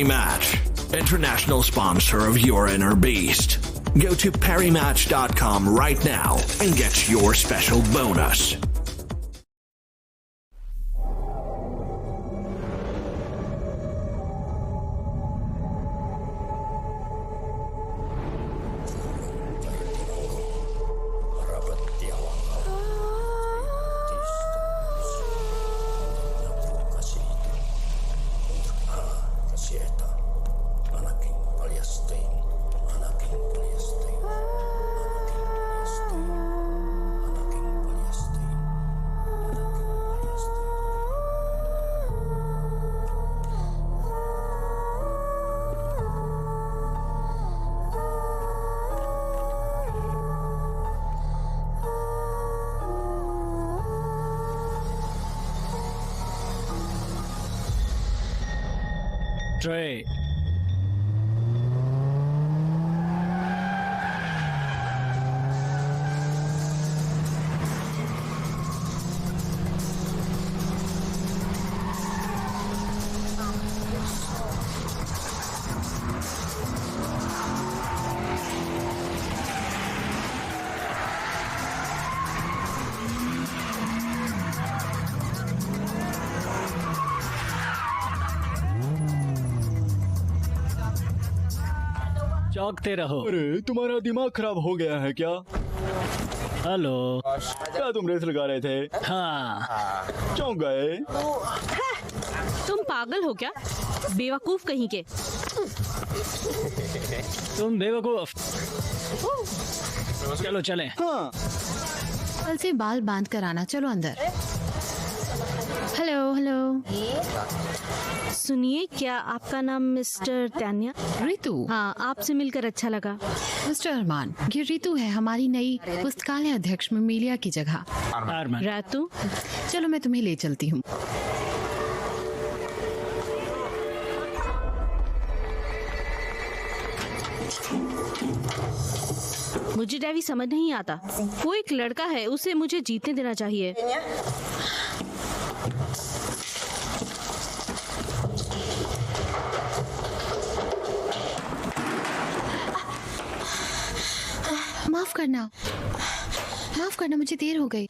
Match, international sponsor of Your Inner Beast. Go to perrymatch.com right now and get your special bonus. Trey. चौंकते रहो। अरे तुम्हारा दिमाग खराब हो गया है क्या? हेलो, क्या तुम रेस लगा रहे थे? हाँ। चौंक गए? तुम पागल हो क्या? बेवकूफ कहीं के। तुम बेवकूफ। चलो चलें। हाँ। कल से बाल बांध कर आना। चलो अंदर। Hello hello. सुनिए, क्या आपका नाम मिस्टर तान्या? रितु। हाँ, आपसे मिलकर अच्छा लगा। मिस्टर अरमान, ये रितु है, हमारी नई पुस्तकालय अध्यक्ष मेमेलिया की जगह। अरमान। रातू, चलो मैं तुम्हें ले चलती हूँ। मुझे डेवी समझ नहीं आता। वो एक लड़का है, उसे मुझे जीतने देना चाहिए। माफ करना, मुझे देर हो गई।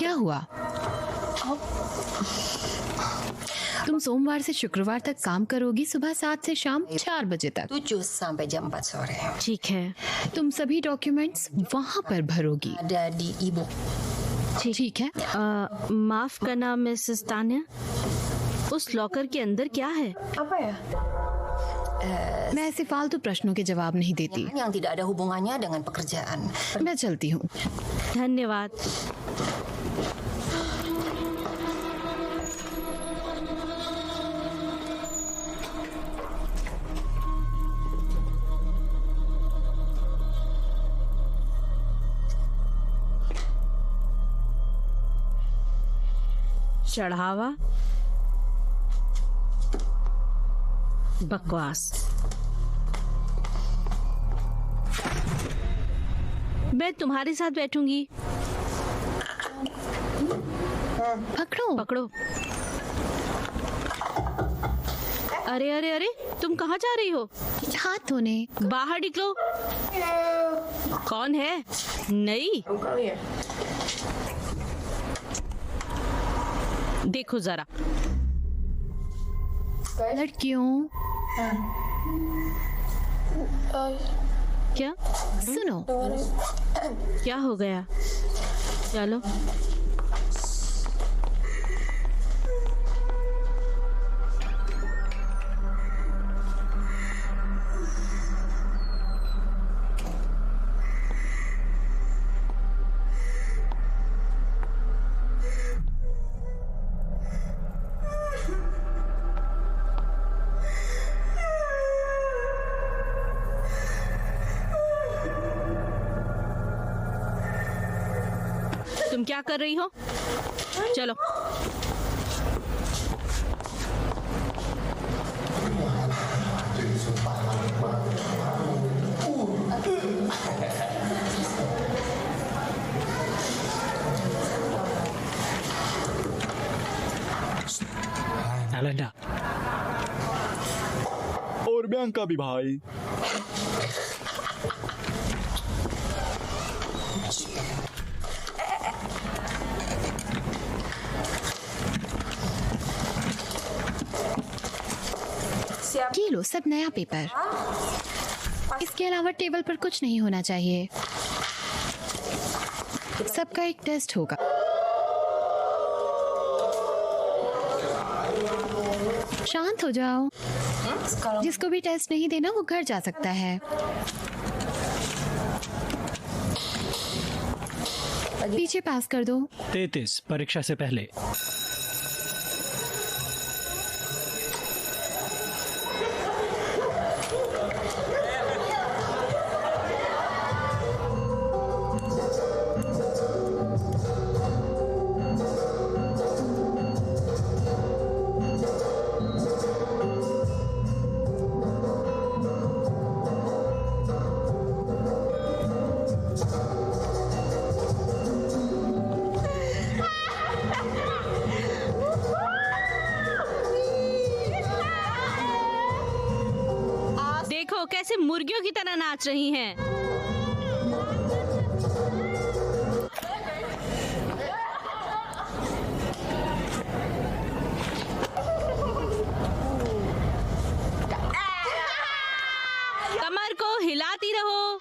क्या हुआ? तुम सोमवार से शुक्रवार तक काम करोगी, सुबह 7 से शाम 4 बजे तक। 7 sampai jam 4 sore. ठीक है। तुम सभी डॉक्यूमेंट्स वहाँ पर भरोगी। Ada di ibu. ठीक है। माफ करना मिसेस तान्या, उस लॉकर के अंदर क्या है? Apa ya? मैं ऐसे फालतू प्रश्नों के जवाब नहीं देती। Yang tidak ada hubungannya dengan pekerjaan. मैं चलती हूँ। धन्यवाद। चढ़ावा, बकवास। मैं तुम्हारे साथ बैठूंगी। पकड़ो पकड़ो। अरे अरे अरे, तुम कहाँ जा रही हो? हाथ धोने। बाहर निकलो। कौन है? नहीं, देखो जरा। लड़कियों, क्या? सुनो। क्या हो गया? चलो। तुम क्या कर रही हो? चलो। नालंदा। और बियांका भी भाई। ये लो सब नया पेपर। इसके अलावा टेबल पर कुछ नहीं होना चाहिए। सबका एक टेस्ट होगा। शांत हो जाओ। जिसको भी टेस्ट नहीं देना वो घर जा सकता है। पीछे पास कर दो। 33 परीक्षा से पहले। देखो कैसे मुर्गियों की तरह नाच रही हैं। कमर को हिलाती रहो।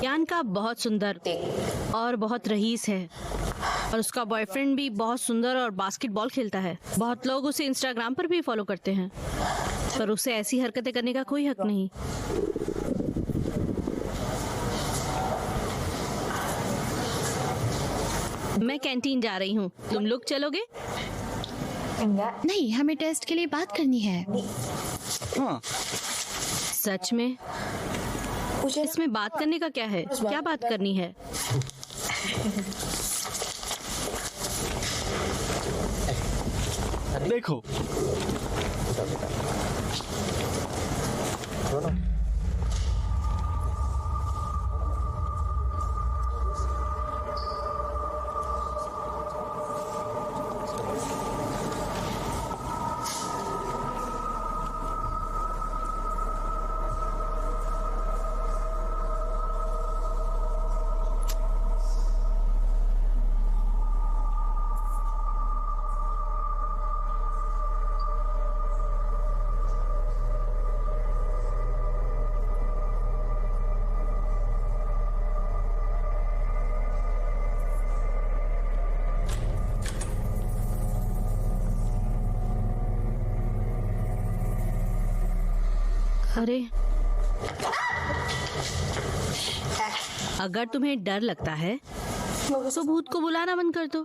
यानका बहुत सुंदर और बहुत रईस है और उसका बॉयफ्रेंड भी बहुत सुंदर और बास्केटबॉल खेलता है। बहुत लोग उसे इंस्टाग्राम पर भी फॉलो करते हैं, पर उसे ऐसी हरकतें करने का कोई हक नहीं। मैं कैंटीन जा रही हूँ, तुम लोग चलोगे? नहीं, हमें टेस्ट के लिए बात करनी है। हाँ, सच में? इसमें बात करने का क्या है? क्या बात करनी है? देखो अरे, अगर तुम्हें डर लगता है तो भूत को बुलाना बंद कर दो।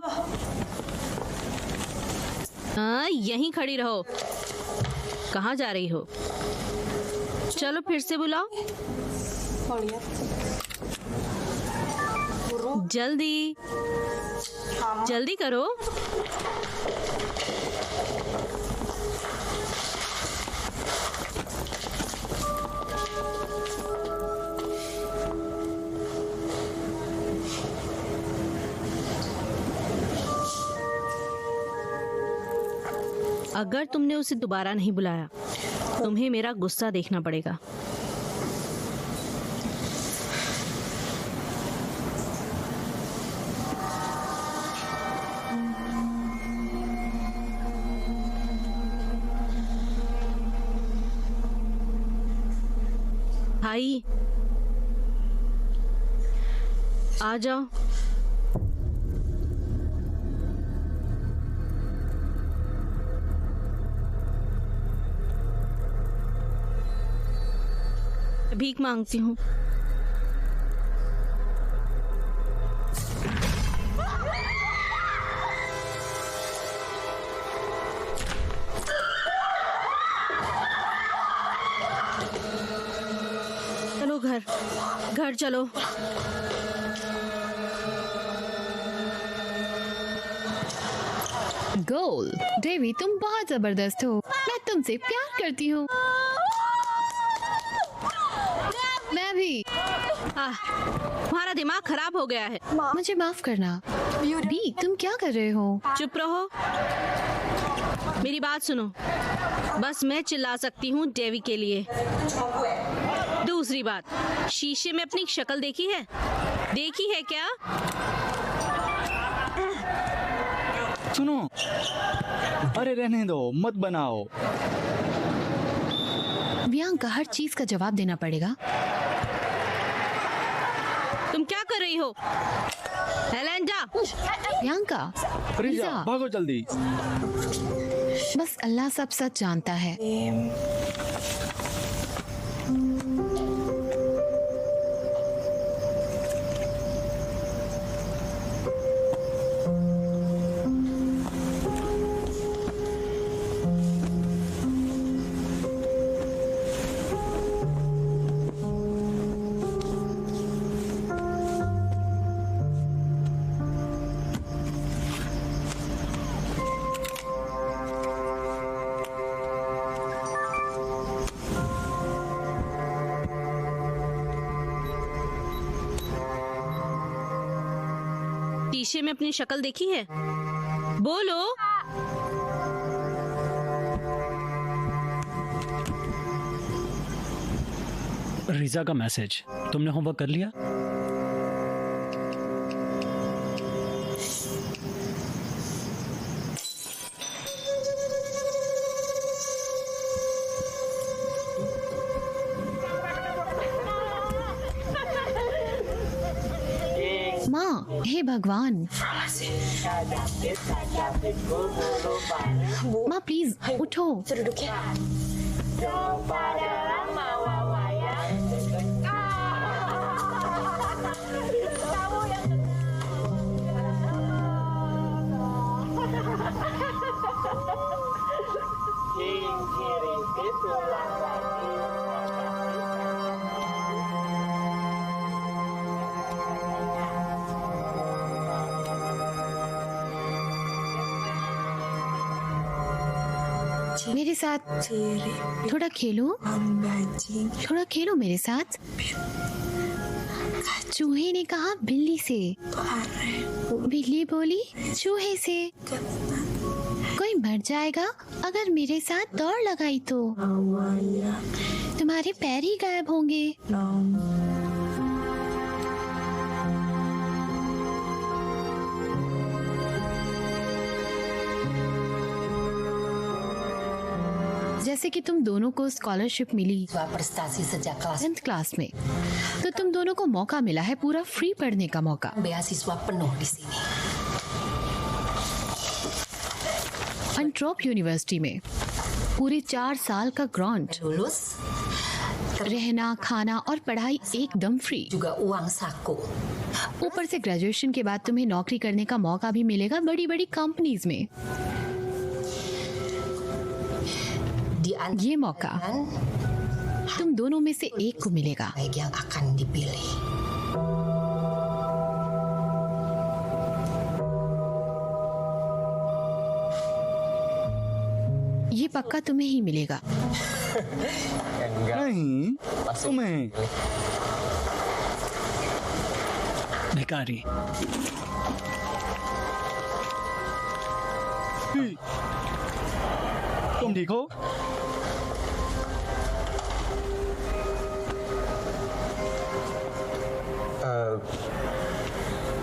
हाँ, यहीं खड़ी रहो। कहाँ जा रही हो? चलो फिर से बुलाओ। जल्दी जल्दी करो। अगर तुमने उसे दोबारा नहीं बुलाया, तुम्हें मेरा गुस्सा देखना पड़ेगा। भाई, आ जाओ। भीख मांगती हूँ। चलो घर चलो। गोल। देवी, तुम बहुत जबरदस्त हो। मैं तुमसे प्यार करती हूँ। मैं भी। तुम्हारा दिमाग खराब हो गया है। मुझे माफ करना। बी, तुम क्या कर रहे हो? चुप रहो, मेरी बात सुनो। बस मैं चिल्ला सकती हूँ डेवी के लिए। दूसरी बात, शीशे में अपनी शक्ल देखी है? देखी है क्या? सुनो, अरे रहने दो, मत बनाओ। बियांका, हर चीज का जवाब देना पड़ेगा। तुम क्या कर रही हो? एलेंडा! बियांका, रिजा, रिजा। भागो जल्दी। बस अल्लाह सब सच जानता है। शीशे में अपनी शक्ल देखी है? बोलो। रिजा का मैसेज। तुमने होमवर्क कर लिया? माँ, हे भगवान। माँ प्लीज उठो। मेरे साथ थोड़ा खेलो। थोड़ा खेलो मेरे साथ। चूहे ने कहा बिल्ली से, बिल्ली बोली चूहे से। कोई मर जाएगा अगर मेरे साथ दौड़ लगाई तो। तुम्हारे पैर ही गायब होंगे। जैसे कि तुम दोनों को स्कॉलरशिप मिली prestasi sejak kelas 10th class में, तो तुम दोनों को मौका मिला है पूरा फ्री पढ़ने का मौका। beasiswa penuh di sini. एंट्रोप यूनिवर्सिटी में पूरे 4 साल का ग्रांट, Lulus, रहना, खाना और पढ़ाई एकदम फ्री। juga uang saku. ऊपर से ग्रेजुएशन के बाद तुम्हें नौकरी करने का मौका भी मिलेगा बड़ी बड़ी कंपनीज में। Di antara ये मौका तुम दोनों में से एक को मिलेगा। baik yang akan dipilih. ये पक्का तुम्हें ही मिलेगा। नहीं, तुम्हें। भिखारी। तुम ठीक हो?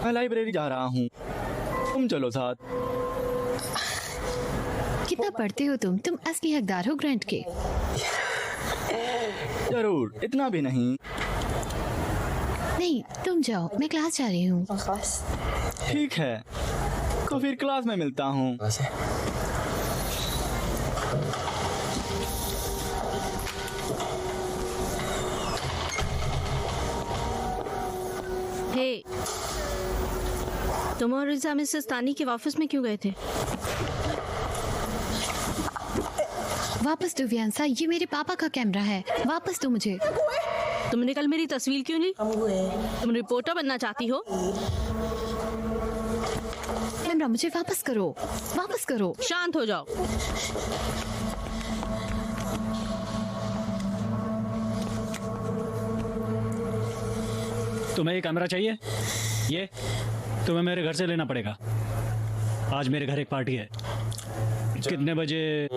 मैं लाइब्रेरी जा रहा हूँ, तुम चलो साथ। कितना पढ़ते हो तुम? तुम असली हकदार हो ग्रांट के। जरूर, इतना भी नहीं। नहीं, तुम जाओ, मैं क्लास जा रही हूँ। ठीक है, तो फिर क्लास में मिलता हूँ। हे, तुम और रिजा मिसेस तानी के ऑफिस में क्यों गए थे? वापस दो वियांसा, ये मेरे पापा का कैमरा है। वापस दो मुझे। तुमने कल मेरी तस्वीर क्यों ली? तुम रिपोर्टर बनना चाहती हो? मैं कैमरा मुझे वापस करो, वापस करो। शांत हो जाओ। तुम्हें ये कैमरा चाहिए? ये तुम्हें मेरे घर से लेना पड़ेगा। आज मेरे घर एक पार्टी है। कितने बजे?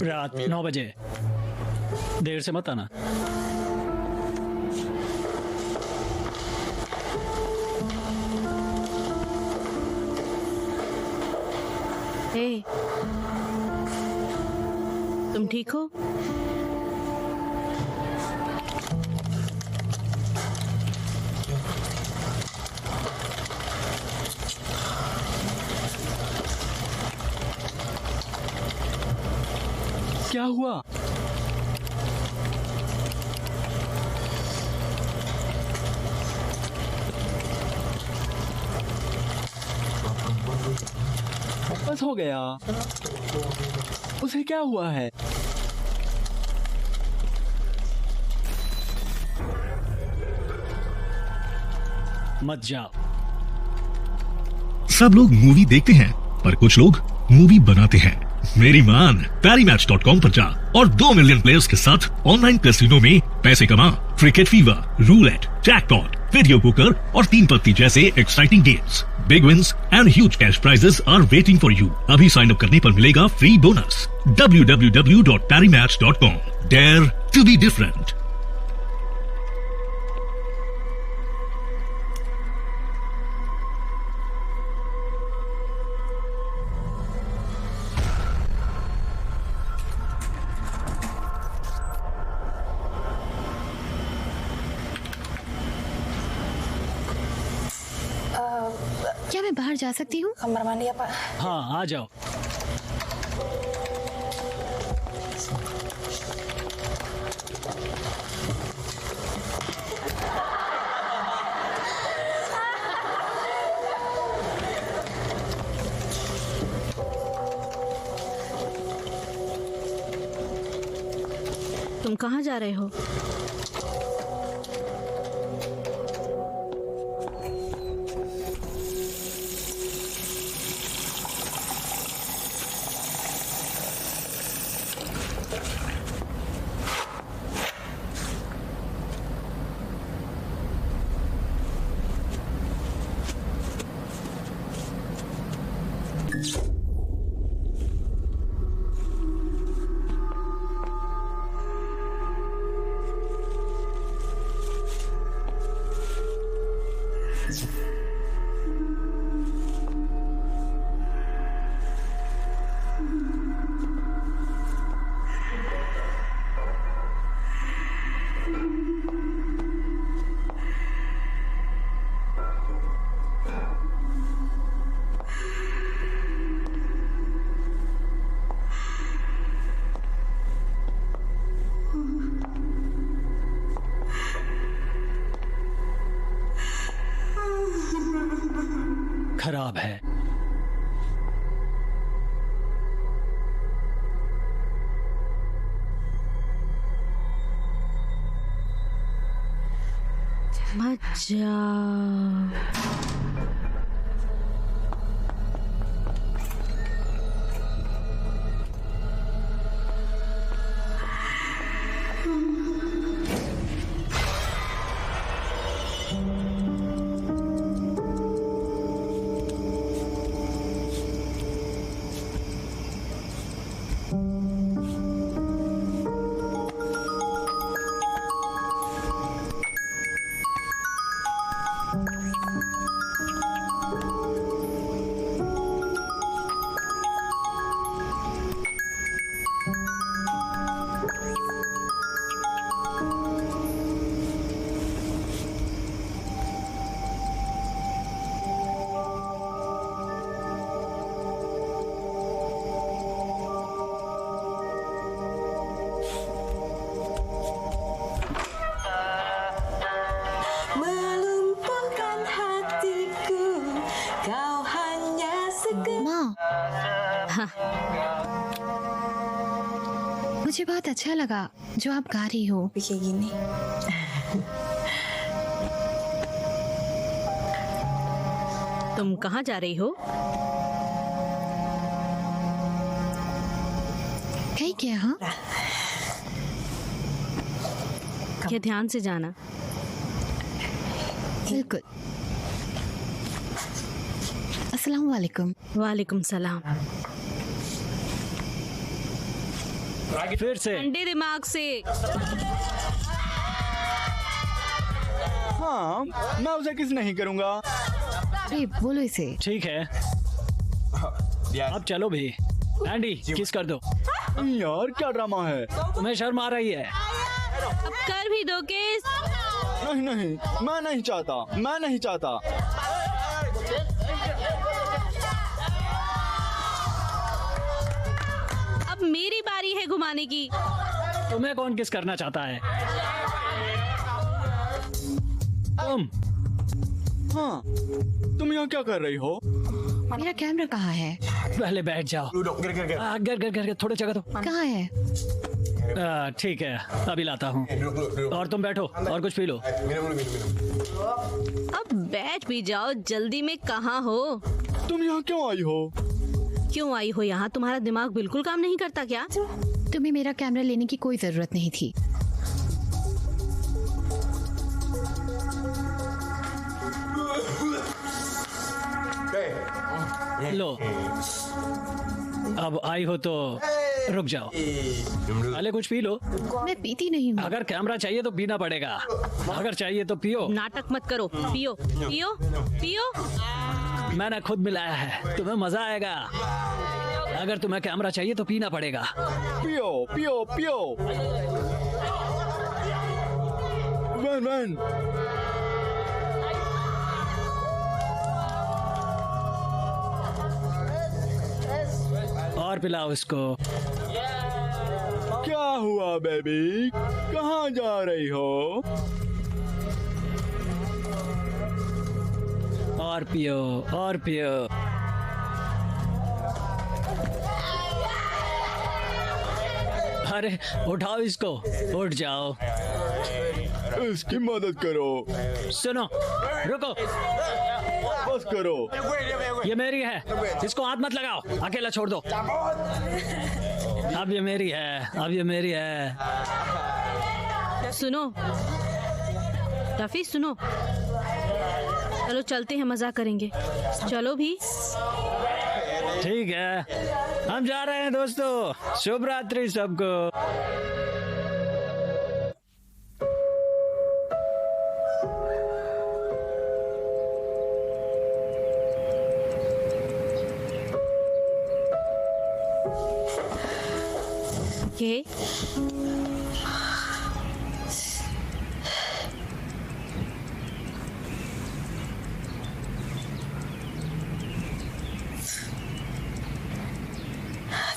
रात 9 बजे। देर से मत आना। हे, तुम ठीक हो? क्या हुआ? बस हो गया। उसे क्या हुआ है? मत जाओ। सब लोग मूवी देखते हैं, पर कुछ लोग मूवी बनाते हैं। मेरी मान PariMatch.com पर जा और 2 मिलियन प्लेयर्स के साथ ऑनलाइन कैसीनो में पैसे कमा। Cricket fever, roulette, jackpot, video poker और 3 पत्ती जैसे exciting games. Big wins and huge cash prizes are waiting for you. अभी साइन अप करने पर मिलेगा free bonus. www.PariMatch.com। Dare to be different। क्या मैं बाहर जा सकती हूँ? Kamar mandi ya, Pak? हाँ, आ जाओ। तुम कहाँ जा रहे हो? खराब है। मत जाओ। मुझे बहुत अच्छा लगा जो आप गा रही हो। Kayak gini. तुम कहाँ जा रही हो? कहीं क्या? हाँ, क्या ध्यान से जाना। बिल्कुल। अस्सलाम वालेकुम। वालेकुम सलाम। फिर से ठंडे दिमाग से। हाँ, मैं उसे किस नहीं करूँगा। अरे बोलो इसे। ठीक है, अब चलो भी। एंडी किस कर दो। यार क्या ड्रामा है। तुम्हें शर्म आ रही है? अब कर भी दो किस। नहीं नहीं, मैं नहीं चाहता, मैं नहीं चाहता। अब मेरी बारी है घुमाने की। तुम्हें कौन किस करना चाहता है? तुम। हाँ, तुम यहाँ क्या कर रही हो? मेरा कैमरा कहाँ है? पहले बैठ जाओ। गर गर गर थोड़ी जगह दो। कहाँ है? ठीक है, अभी लाता हूँ। और तुम बैठो और कुछ पी लो। अब बैठ भी जाओ, जल्दी में कहाँ हो? तुम यहाँ क्यों आई हो? क्यों आई हो यहाँ? तुम्हारा दिमाग बिल्कुल काम नहीं करता क्या? तुम्हें मेरा कैमरा लेने की कोई जरूरत नहीं थी। लो, अब आई हो तो रुक जाओ, पहले कुछ पी लो। मैं पीती नहीं हूँ। अगर कैमरा चाहिए तो पीना पड़ेगा, अगर चाहिए तो पियो। नाटक मत करो, पियो पियो पियो। मैंने खुद मिलाया है, तुम्हें मजा आएगा। अगर तुम्हें कैमरा चाहिए तो पीना पड़ेगा। पियो पियो पियो। वैन वैन। और पिलाओ इसको। क्या हुआ बेबी, कहाँ जा रही हो? और पियो और पियो। अरे उठाओ इसको, उठ जाओ। इसकी मदद करो। सुनो, रुको, बस करो। ये मेरी है, इसको हाथ मत लगाओ, अकेला छोड़ दो। अब ये मेरी है, अब ये मेरी है। सुनो रफी, सुनो, चलो चलते हैं, मजा करेंगे। चलो भी। ठीक है, हम जा रहे हैं दोस्तों। शुभ रात्रि सबको। Okay.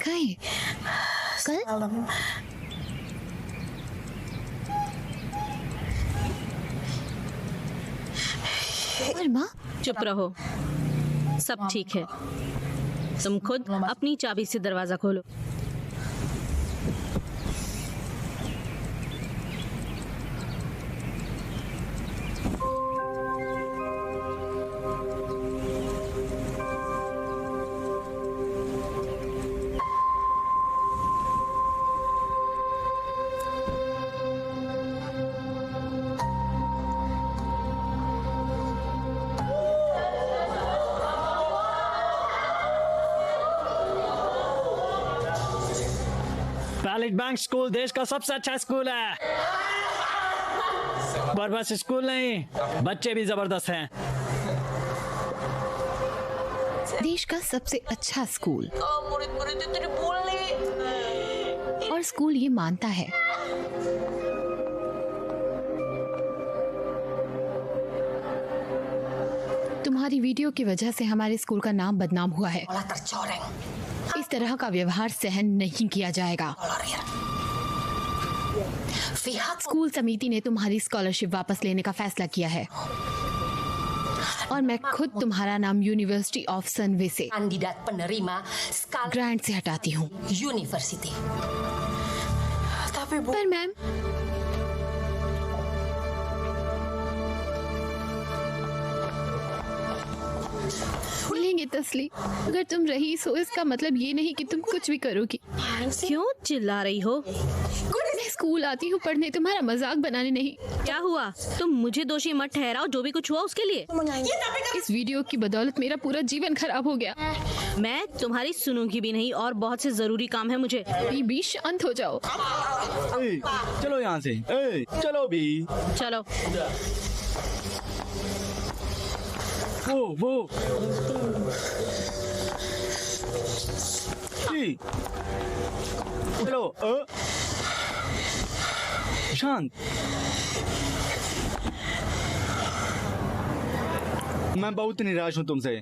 कहीं कल और माँ? चुप रहो, सब ठीक है। तुम खुद अपनी चाबी से दरवाजा खोलो। पैलेट बैंक स्कूल देश का सबसे अच्छा स्कूल है। पर बस स्कूल नहीं, बच्चे भी जबरदस्त हैं। देश का सबसे अच्छा स्कूल, और स्कूल ये मानता है। तुम्हारी वीडियो की वजह से हमारे स्कूल का नाम बदनाम हुआ है। इस तरह का व्यवहार सहन नहीं किया जाएगा। स्कूल समिति ने तुम्हारी स्कॉलरशिप वापस लेने का फैसला किया है, और मैं खुद तुम्हारा नाम यूनिवर्सिटी ऑफ सनवे से Kandidat penerima ग्रांट से हटाती हूँ। University. पर मैम, मिलेंगे तसली। अगर तुम रईस हो इसका मतलब ये नहीं कि तुम कुछ भी करोगी। क्यों चिल्ला रही हो? मैं स्कूल आती हूँ पढ़ने, तुम्हारा मजाक बनाने नहीं। क्या हुआ? तुम मुझे दोषी मत ठहराओ जो भी कुछ हुआ उसके लिए। इस वीडियो की बदौलत मेरा पूरा जीवन खराब हो गया। मैं तुम्हारी सुनूंगी भी नहीं और बहुत से जरूरी काम है मुझे। भी शांत हो जाओ। ए, चलो यहाँ से। ए, चलो भी। चलो। वो जी, चलो। शांत। मैं बहुत निराश हूँ तुमसे।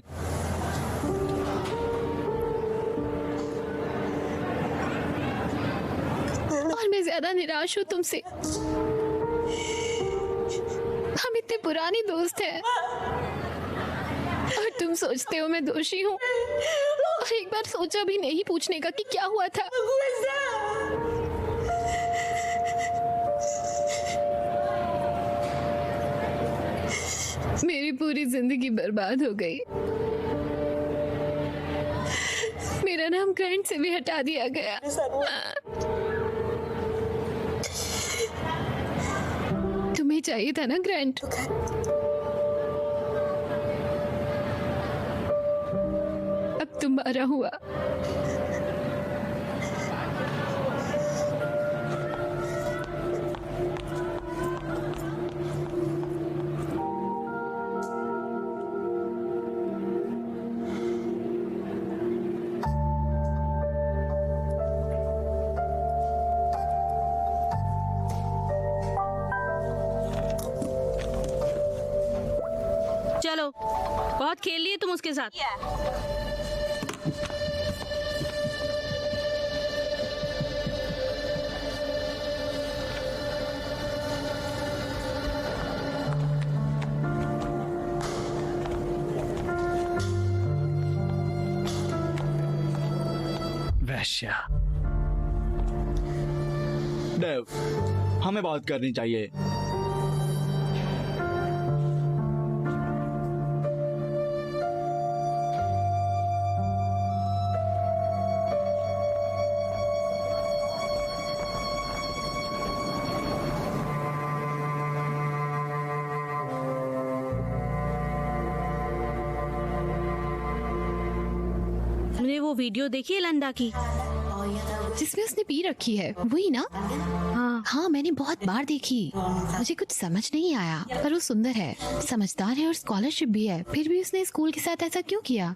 और मैं ज्यादा निराश हूँ तुमसे। हम इतने पुराने दोस्त हैं और तुम सोचते हो मैं दोषी हूँ, और एक बार सोचा भी नहीं पूछने का कि क्या हुआ था। मेरी पूरी जिंदगी बर्बाद हो गई। मेरा नाम ग्रैंड से भी हटा दिया गया। तुम्हें चाहिए था ना ग्रैंड? अब तुम्हारा हुआ। चलो, बहुत खेल लिए तुम उसके साथ। वैश्या। देव, हमें बात करनी चाहिए। तुमने वो वीडियो देखी है लंडा की? जिसमें उसने पी रखी है, वही ना? हाँ, मैंने बहुत बार देखी। मुझे कुछ समझ नहीं आया, पर वो सुंदर है, समझदार है और स्कॉलरशिप भी है। फिर भी उसने स्कूल के साथ ऐसा क्यों किया?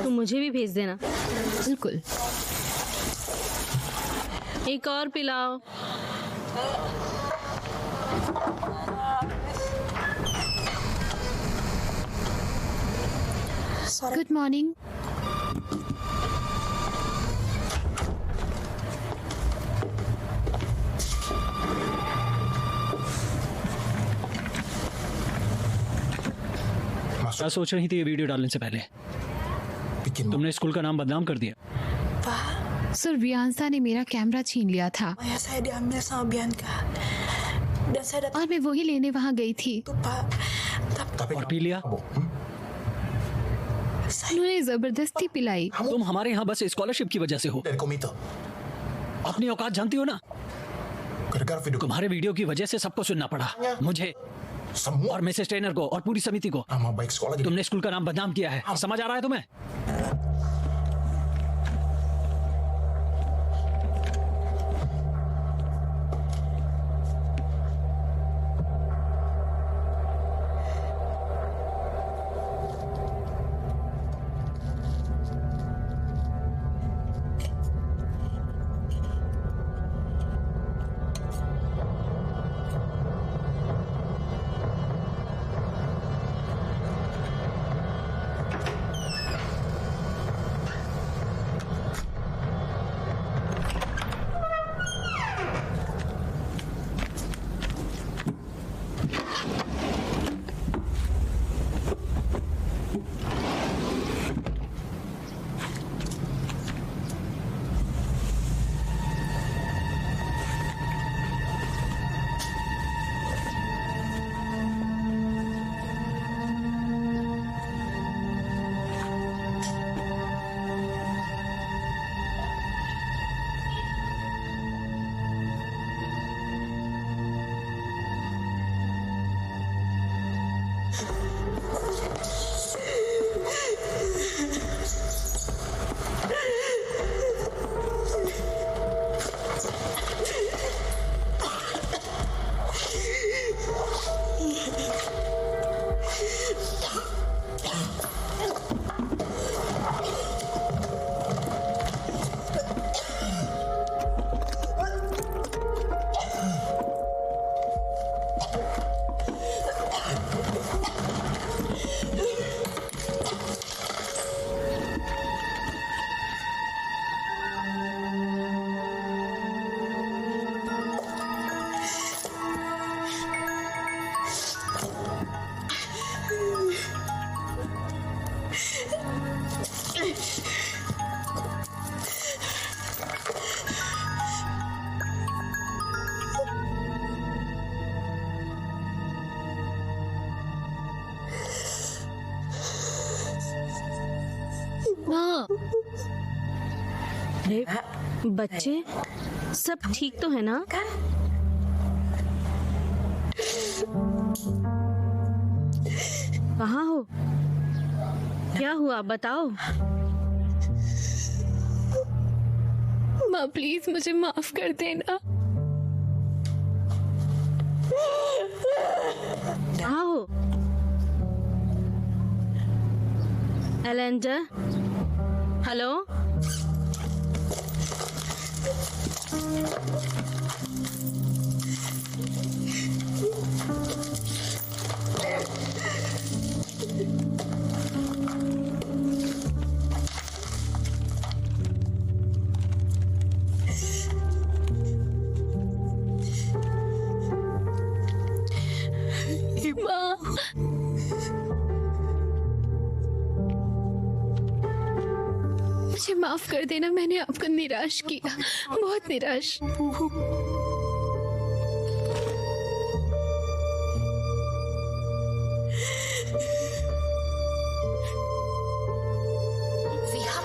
तुम मुझे भी भेज देना। बिल्कुल। एक और पिलाओ। Good morning. क्या सोच रही थी ये वीडियो डालने से पहले? तुमने स्कूल का नाम बदनाम कर दिया। सर, रियांसा ने मेरा कैमरा छीन लिया था Ayah saya diambil sama Bianca dan saya datang और मैं वही लेने वहाँ गई थी। itu Pak, और पी लिया? उन्होंने जबरदस्ती पिलाई। तुम हमारे यहाँ बस स्कॉलरशिप की वजह से हो। अपनी औकात जानती हो ना? तुम्हारे वीडियो की वजह से सबको सुनना पड़ा, मुझे और मिसेस ट्रेनर को और पूरी समिति को। तुमने स्कूल का नाम बदनाम किया है, समझ आ रहा है तुम्हें? माँ, अरे बच्चे, सब ठीक तो है ना? कहाँ हो? क्या हुआ बताओ। माँ प्लीज मुझे माफ कर देना। कहाँ हो? एलेंडर, हेलो? माँ, मुझे माफ कर देना, मैंने आपको निराश किया, बहुत निराश।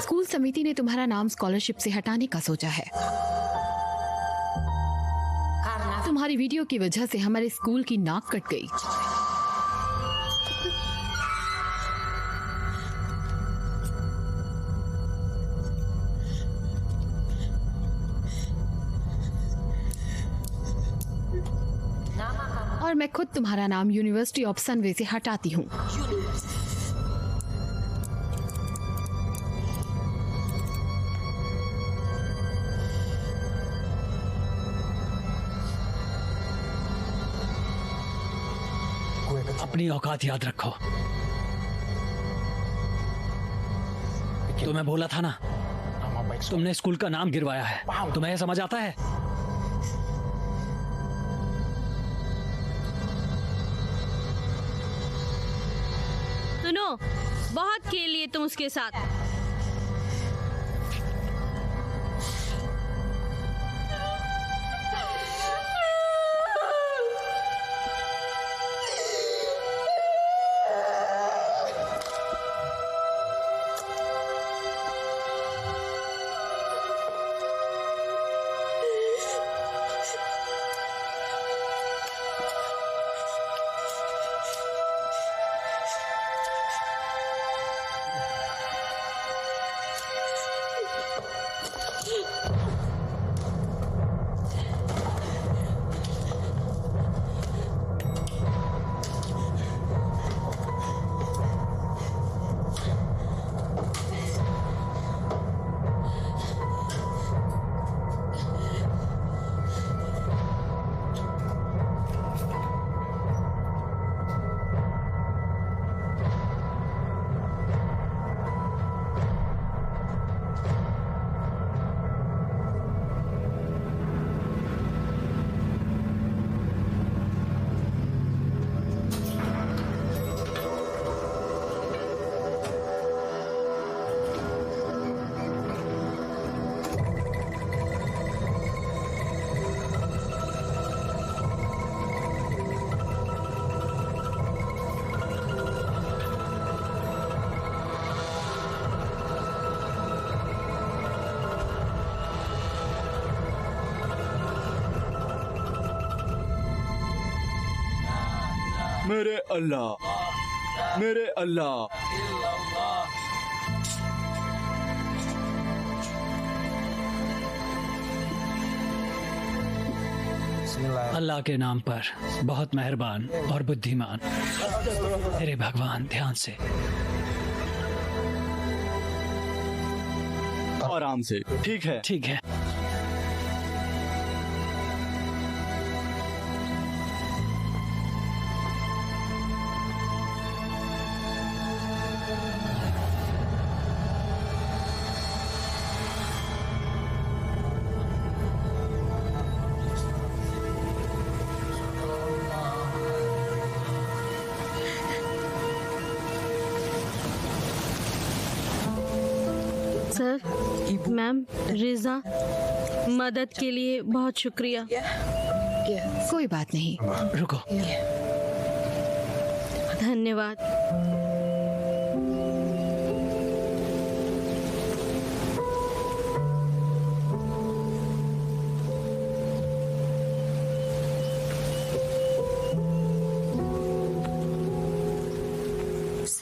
स्कूल समिति ने तुम्हारा नाम स्कॉलरशिप से हटाने का सोचा है। तुम्हारी वीडियो की वजह से हमारे स्कूल की नाक कट गई। और मैं खुद तुम्हारा नाम यूनिवर्सिटी ऑफ सनवे से हटाती हूँ। अपनी औकात याद रखो। तुम्हें बोला था ना, तुमने स्कूल का नाम गिरवाया है। तुम्हें यह समझ आता है? सुनो, बहुत खेल लिए तुम उसके साथ। मेरे अल्लाह, मेरे अल्लाह। अल्लाह के नाम पर, बहुत मेहरबान और बुद्धिमान। तेरे भगवान, ध्यान से। आराम से। ठीक है, ठीक है। सर, मैम, रिजा, मदद के लिए बहुत शुक्रिया। कोई बात नहीं। रुको। धन्यवाद।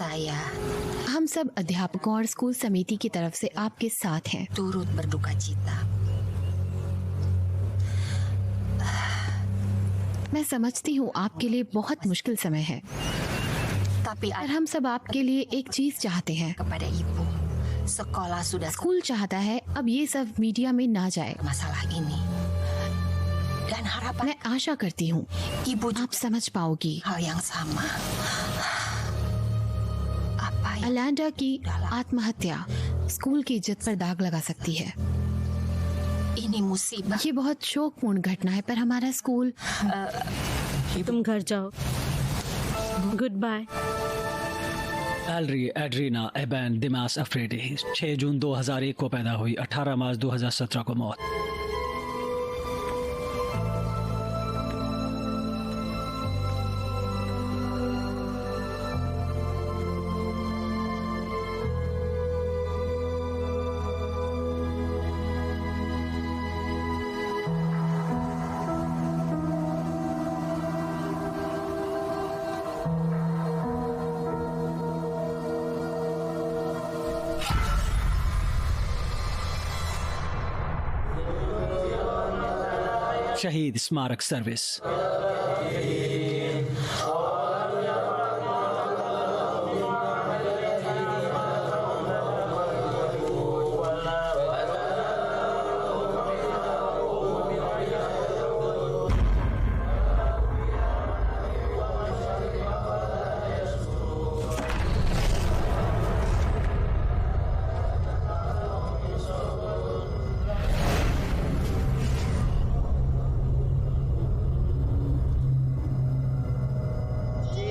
saya हम सब अध्यापकों और स्कूल समिति की तरफ से आपके साथ हैं। turut berduka cita. मैं समझती हूँ आपके लिए बहुत मुश्किल समय है, Tapi पर हम सब आपके लिए एक चीज चाहते हैं। kepada ibu, sekolah sudah school चाहता है अब ये सब मीडिया में ना जाए। masalah ini. Dan harapan मैं आशा करती हूँ ibu आप juga समझ पाओगी। hal yang sama. Apa yang अलांडा की आत्महत्या स्कूल की इज्जत पर दाग लगा सकती है। ini musibah. ये बहुत शोकपूर्ण घटना है, पर हमारा स्कूल तुम घर जाओ। Good bye. एलरी एड्रीना एबैन दिमास अफ्रेडी 6 जून 2001 को पैदा हुई, 18 मार्च 2017 को मौत। शहीद स्मारक सर्विस।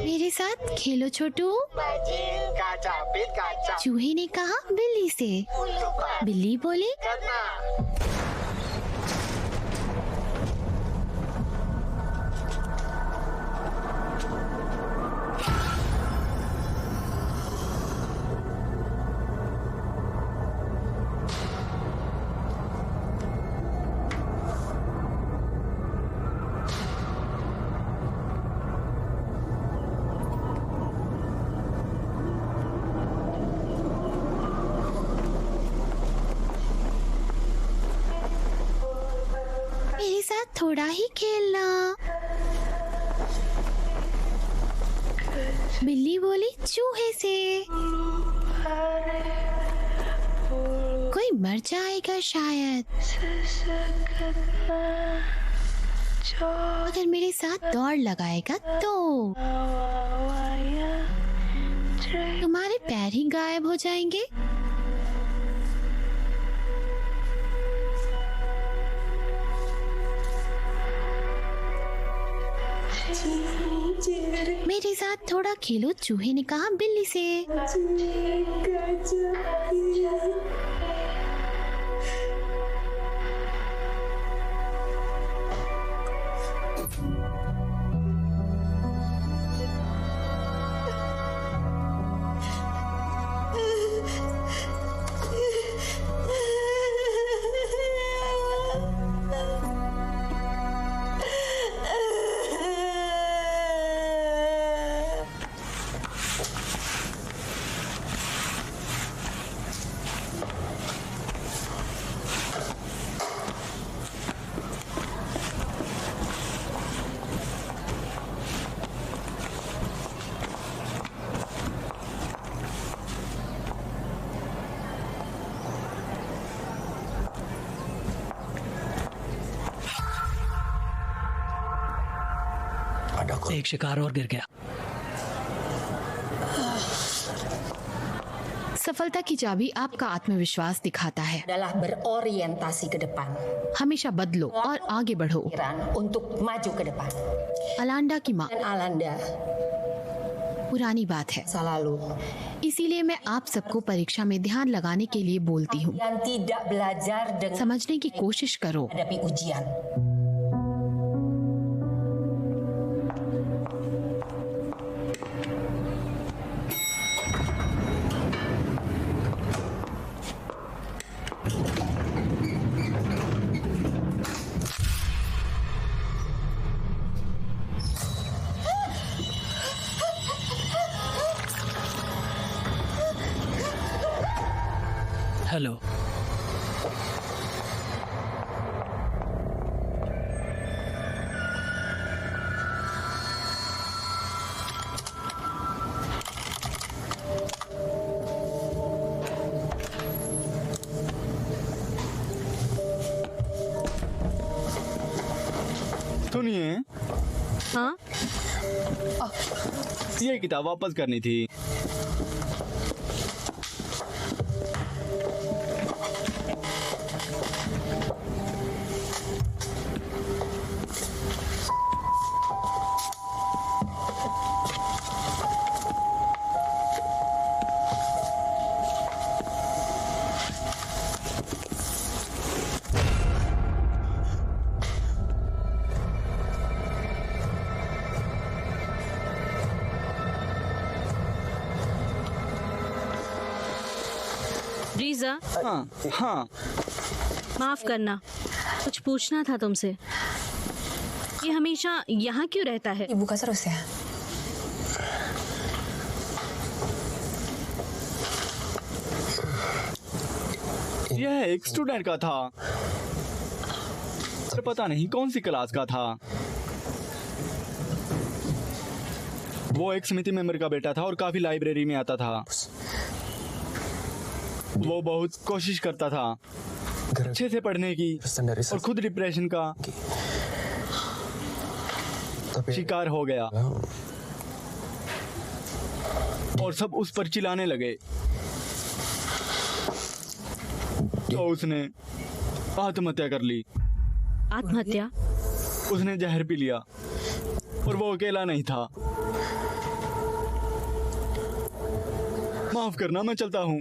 मेरे साथ खेलो छोटू। चूहे ने कहा बिल्ली से। बिल्ली बोली मेरे साथ थोड़ा ही खेलना। बिल्ली बोली चूहे से। कोई मर जाएगा शायद, अगर मेरे साथ दौड़ लगाएगा तो। तुम्हारे पैर ही गायब हो जाएंगे। मेरे साथ थोड़ा खेलो, चूहे ने कहा बिल्ली से। एक शिकार और गिर गया। सफलता की चाबी आपका आत्मविश्वास दिखाता है। adalah berorientasi ke depan. हमेशा बदलो और आगे बढ़ो। Untuk maju ke depan. अलांडा की माँ Dan Alanda पुरानी बात है, masa lalu इसीलिए मैं आप सबको परीक्षा में ध्यान लगाने के लिए बोलती हूँ। yang tidak belajar dengan समझने की कोशिश करो। menghadapi ujian. हेलो। सुनिए, हाँ, ये किताब वापस करनी थी। रीजा, हाँ हाँ, माफ करना, कुछ पूछना था तुमसे। ये हमेशा यहाँ क्यों रहता है? Ibu ka terus ya? यह एक स्टूडेंट का था, पर पता नहीं कौन सी क्लास का था। वो एक समिति मेंबर का बेटा था और काफी लाइब्रेरी में आता था। वो बहुत कोशिश करता था अच्छे से पढ़ने की और खुद डिप्रेशन का शिकार हो गया और सब उस पर चिल्लाने लगे, तो उसने आत्महत्या कर ली। आत्महत्या? उसने जहर पी लिया और वो अकेला नहीं था। माफ करना, मैं चलता हूँ।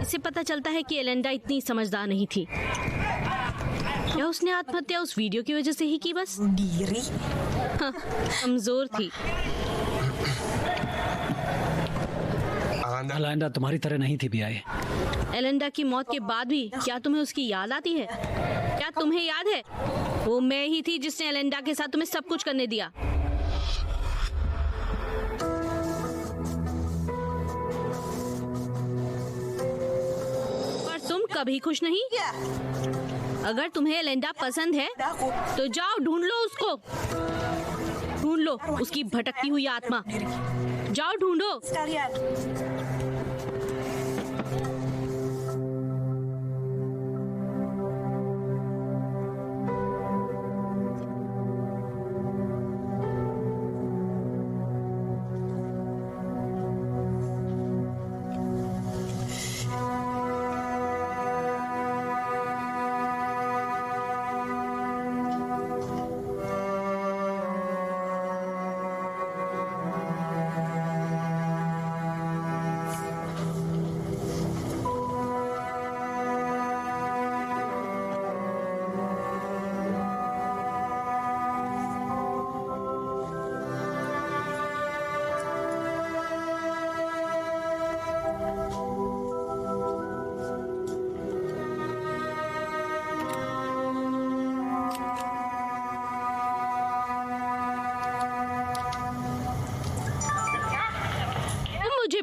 इससे पता चलता है कि एलेंडा इतनी समझदार नहीं थी। क्या उसने आत्महत्या उस वीडियो की वजह से ही की? बस हाँ, कमजोर थी। एलेंडा तुम्हारी तरह नहीं थी बीआई। एलेंडा की मौत के बाद भी क्या तुम्हें उसकी याद आती है? क्या तुम्हें याद है वो मैं ही थी जिसने एलेंडा के साथ तुम्हें सब कुछ करने दिया? पर तुम कभी खुश नहीं। अगर तुम्हें एलेंडा पसंद है तो जाओ ढूंढ लो उसको, ढूंढ लो उसकी भटकती हुई आत्मा। जाओ ढूंढो।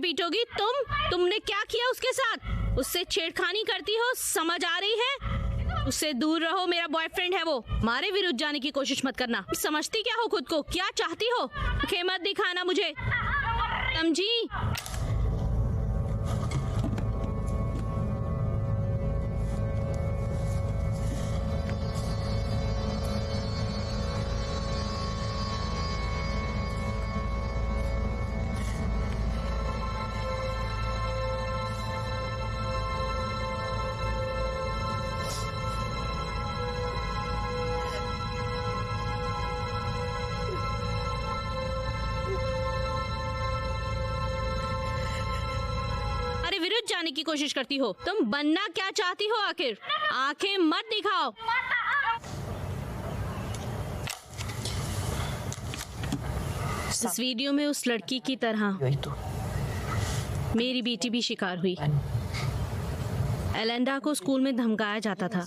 पीटोगी तुमने क्या किया उसके साथ? उससे छेड़खानी करती हो, समझ आ रही है? उससे दूर रहो, मेरा बॉयफ्रेंड है वो। हमारे विरुद्ध जाने की कोशिश मत करना। समझती क्या हो खुद को? क्या चाहती हो? आंखें मत दिखाना मुझे, समझी? विरुद्ध जाने की कोशिश करती हो। तुम बनना क्या चाहती हो आखिर? आंखें मत दिखाओ। इस वीडियो में उस लड़की की तरह मेरी बेटी भी शिकार हुई। एलेंडा को स्कूल में धमकाया जाता था।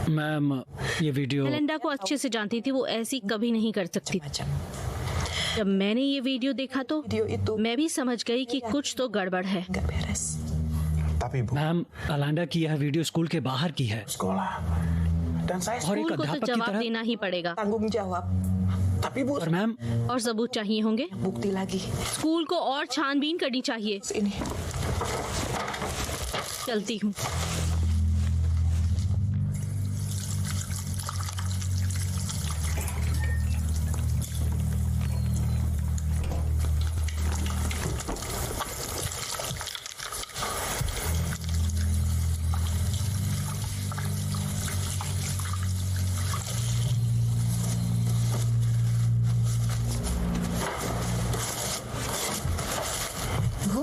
मैम, ये वीडियो एलेंडा को अच्छे से जानती थी, वो ऐसी कभी नहीं कर सकती। जब मैंने ये वीडियो देखा तो मैं भी समझ गई कि कुछ तो गड़बड़ है। मैम, एलेंडा की यह वीडियो स्कूल के बाहर की है और एक स्कूल को तो अध्यापक की जवाब तरह। देना ही पड़ेगा। और मैम, और सबूत चाहिए होंगे। स्कूल को और छानबीन करनी चाहिए। चलती हूँ।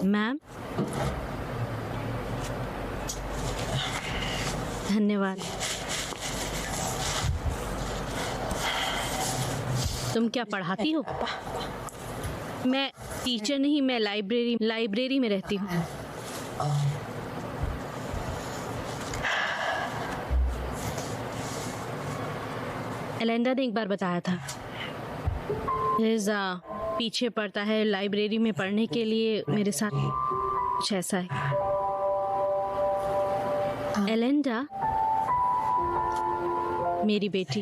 मैम, धन्यवाद। तुम क्या पढ़ाती हो? मैं टीचर नहीं, मैं लाइब्रेरी में रहती हूँ। एलेंडा ने एक बार बताया था, रिजा पीछे पड़ता है लाइब्रेरी में पढ़ने के लिए मेरे साथ, कुछ ऐसा है। एलेंडा मेरी बेटी।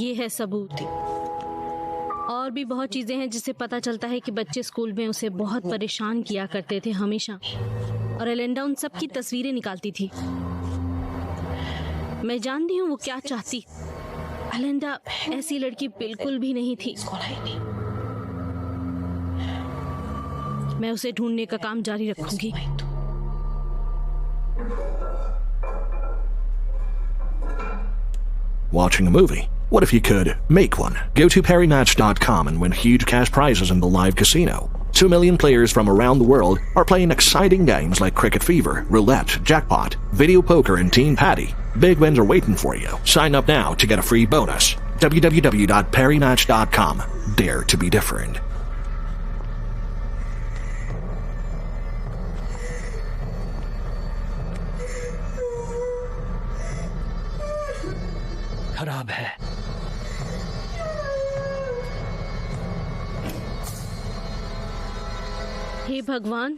ये है सबूत। और भी बहुत चीजें हैं जिससे पता चलता है कि बच्चे स्कूल में उसे बहुत परेशान किया करते थे हमेशा, और एलेंडा उन सब की तस्वीरें निकालती थी। मैं जानती हूँ वो क्या चाहती। एलेंडा ऐसी लड़की बिल्कुल भी नहीं थी। मैं उसे ढूंढने का काम जारी रखूंगी। Watching a movie? What if you could make one? Go to PerryMatch.com and win huge cash prizes in the live casino. 2 million players from around the world are playing exciting games like Cricket Fever, Roulette, Jackpot, Video Poker, and Team Patty. Big wins are waiting for you. Sign up now to get a free bonus. www.PerryMatch.com. Dare to be different. खराब है। हे भगवान,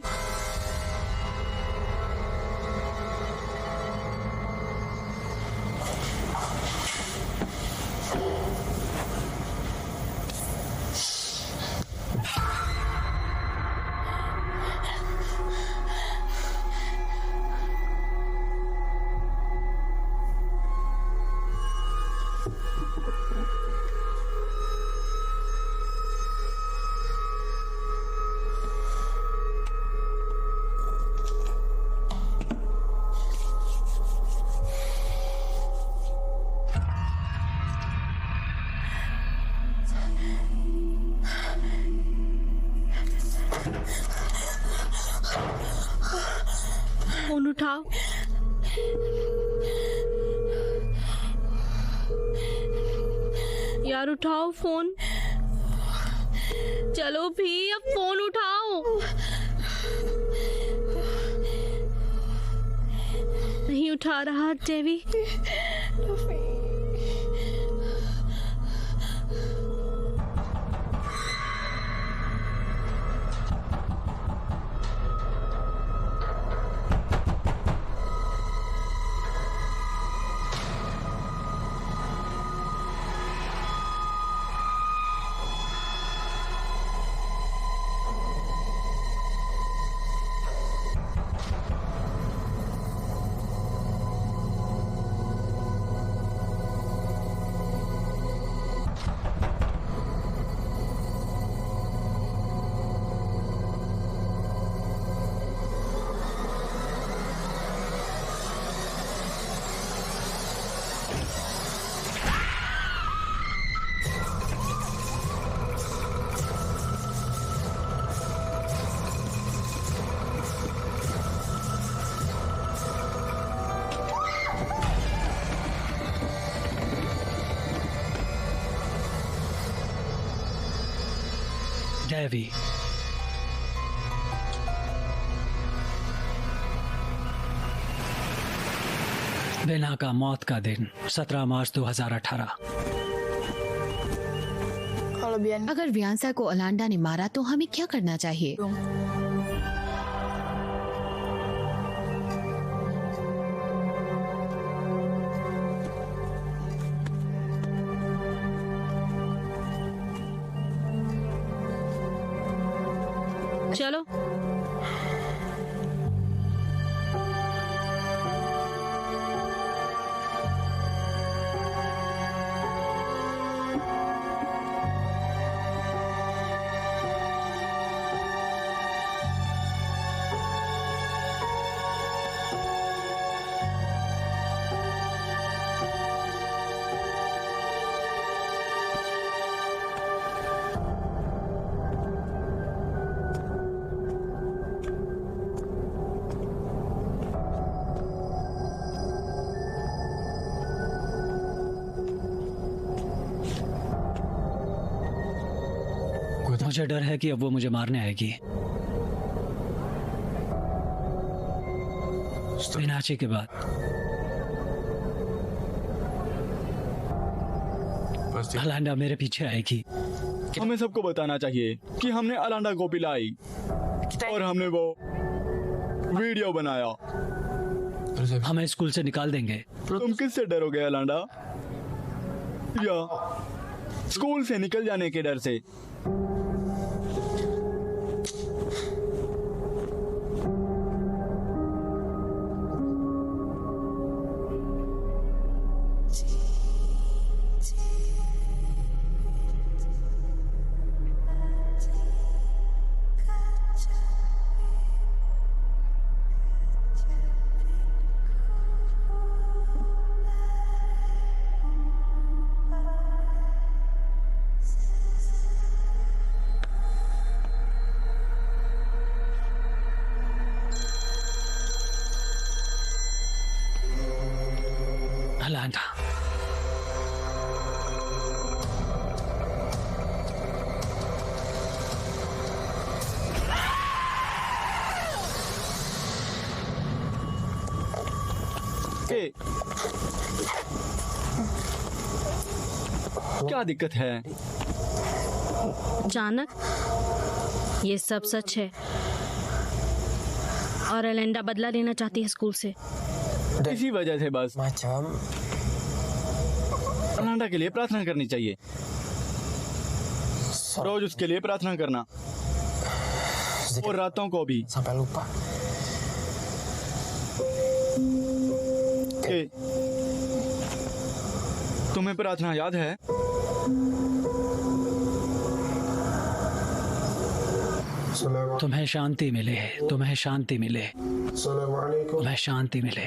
phone उठाओ। यार उठाओ phone. चलो भी, अब phone उठाओ। नहीं उठा रहा डेवी। देवी। बेना का मौत का दिन 17 मार्च 2018। अगर वियांसा को ओलांडा ने मारा तो हमें क्या करना चाहिए? चलो। मुझे डर है कि अब वो मुझे मारने आएगी। मीनाक्षी के बाद। अलांडा मेरे पीछे आएगी। हमें सबको बताना चाहिए कि हमने अलांडा को पिलाई और हमने वो वीडियो बनाया। हमें स्कूल से निकाल देंगे। तुम किससे डरोगे अलांडा? या स्कूल से निकल जाने के डर से? अलांडा, क्या दिक्कत है? जानक, ये सब सच है और अलांडा बदला लेना चाहती है स्कूल से। इसी वजह से बस अलांडा के लिए प्रार्थना करनी चाहिए। रोज उसके लिए प्रार्थना करना और रातों को भी। तुम्हें प्रार्थना याद है? तुम्हें शांति मिले, तुम्हें शांति मिले, तुम्हें शांति मिले।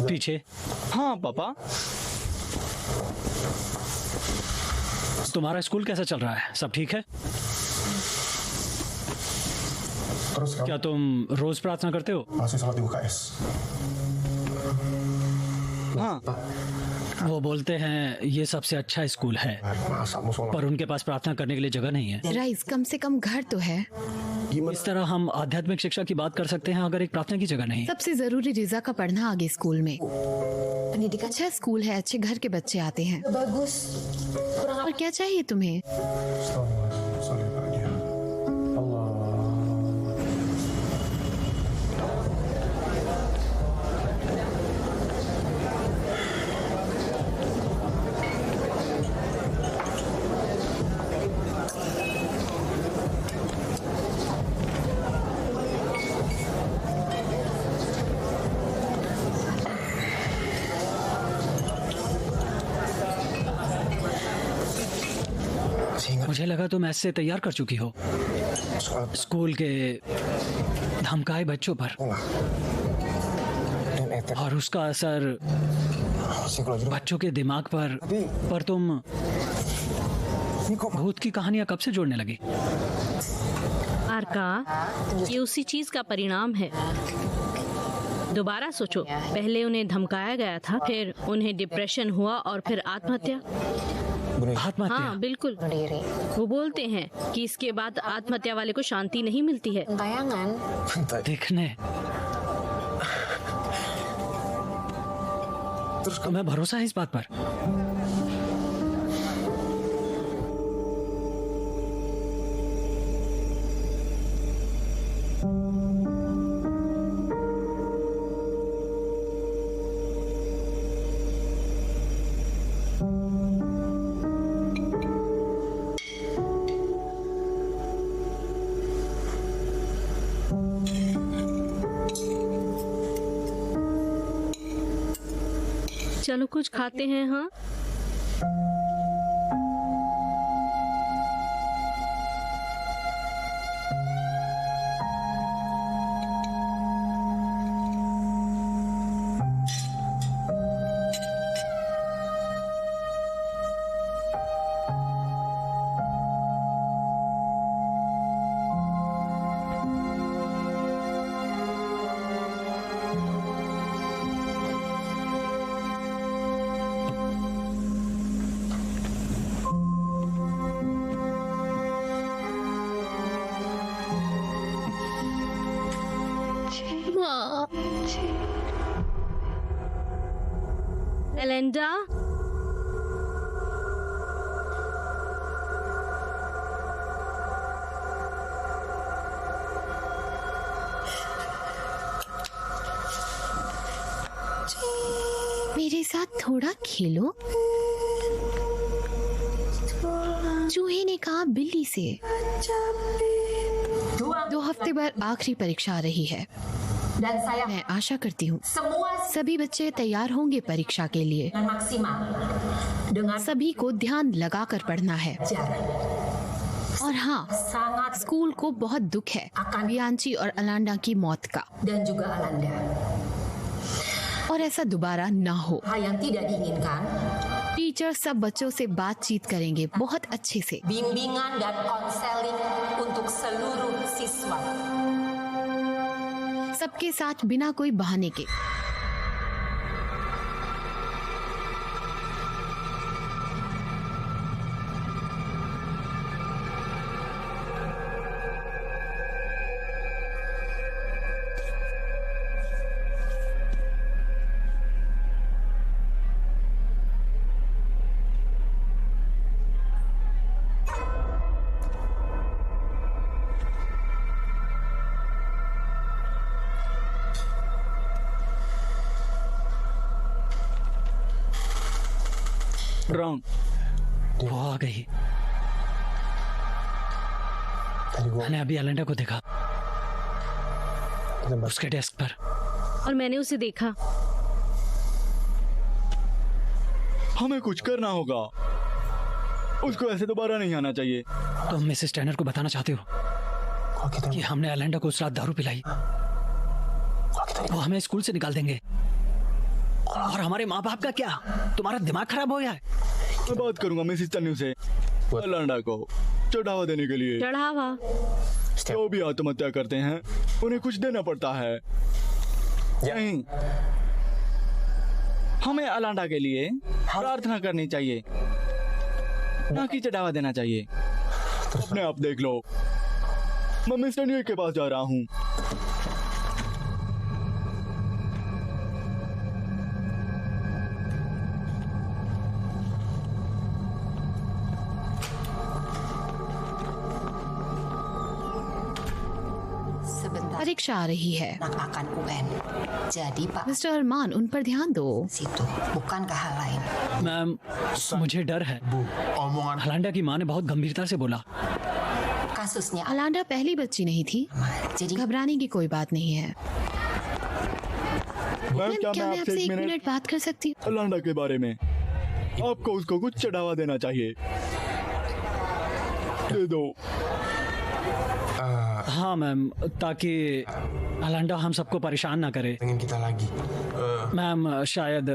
पीछे। हाँ पापा। तुम्हारा स्कूल कैसा चल रहा है? सब ठीक है? क्या तुम रोज प्रार्थना करते हो? हाँ। वो बोलते हैं ये सबसे अच्छा स्कूल है, पर उनके पास प्रार्थना करने के लिए जगह नहीं है। राइस, कम से कम घर तो है। इस तरह हम आध्यात्मिक शिक्षा की बात कर सकते हैं अगर एक प्रार्थना की जगह नहीं। सबसे जरूरी रिजा का पढ़ना आगे स्कूल में। अच्छा स्कूल है, अच्छे घर के बच्चे आते हैं। और क्या चाहिए तुम्हें? मुझे लगा तुम ऐसे तैयार कर चुकी हो स्कूल के धमकाए बच्चों पर, और उसका असर बच्चों के दिमाग पर तुम भूत की कहानियां कब से जोड़ने लगी? आरका, ये उसी चीज का परिणाम है। दोबारा सोचो, पहले उन्हें धमकाया गया था, फिर उन्हें डिप्रेशन हुआ और फिर आत्महत्या। हाँ बिल्कुल, वो बोलते हैं कि इसके बाद आत्महत्या वाले को शांति नहीं मिलती है। देखने तुम्हें भरोसा है इस बात पर? चलो कुछ खाते हैं। हाँ, एलेंडा, मेरे साथ थोड़ा खेलो। चूहे ने कहा बिल्ली से। 2 हफ्ते बाद आखिरी परीक्षा आ रही है। मैं आशा करती हूँ सभी बच्चे तैयार होंगे परीक्षा के लिए। सभी को ध्यान लगाकर पढ़ना है। और हाँ, स्कूल को बहुत दुख है बियांची और अलांडा की मौत का, और ऐसा दोबारा ना हो। टीचर सब बच्चों से बातचीत करेंगे बहुत अच्छे से। Bimbingan dan konseling untuk seluruh siswa. सबके साथ बिना कोई बहाने के। वो आ गई। मैंने अभी एलेंडा को देखा उसके डेस्क पर, और मैंने उसे देखा। हमें कुछ करना होगा। उसको ऐसे दोबारा नहीं आना चाहिए। तुम मिसेस टर्नर को बताना चाहते हो कि हमने एलेंडा को उस रात दारू पिलाई? वो हमें स्कूल से निकाल देंगे। और हमारे माँ बाप का क्या? तुम्हारा दिमाग खराब हो गया है? मैं बात करूंगा मिसेस टर्नर से अलांडा को चढ़ावा देने के लिए। चढ़ावा? जो भी आत्महत्या करते हैं उन्हें कुछ देना पड़ता है। नहीं, हमें अलांडा के लिए प्रार्थना करनी चाहिए, ना कि चढ़ावा देना चाहिए। अपने आप देख लो। मैं मिस्टर न्यू के पास जा रहा हूँ। परीक्षा आ रही है। akan UN. Jadi Pak, mister Arman, उन पर ध्यान दो। situ bukankah hal lain? Ma'am, मुझे डर है। अलांडा की माँ ने बहुत गंभीरता से बोला। Kasusnya अलांडा पहली बच्ची नहीं थी, jadi घबराने की कोई बात नहीं है। मैम, क्या मैं आपसे 1 मिनट बात कर सकती हूँ? अलांडा के बारे में आपको उसको कुछ चढ़ावा देना चाहिए। दे दो। हाँ मैम, ताकि अलांडा हम सबको परेशान ना करे। मैम शायद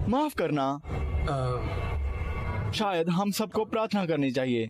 माफ करना, शायद हम सबको प्रार्थना करनी चाहिए।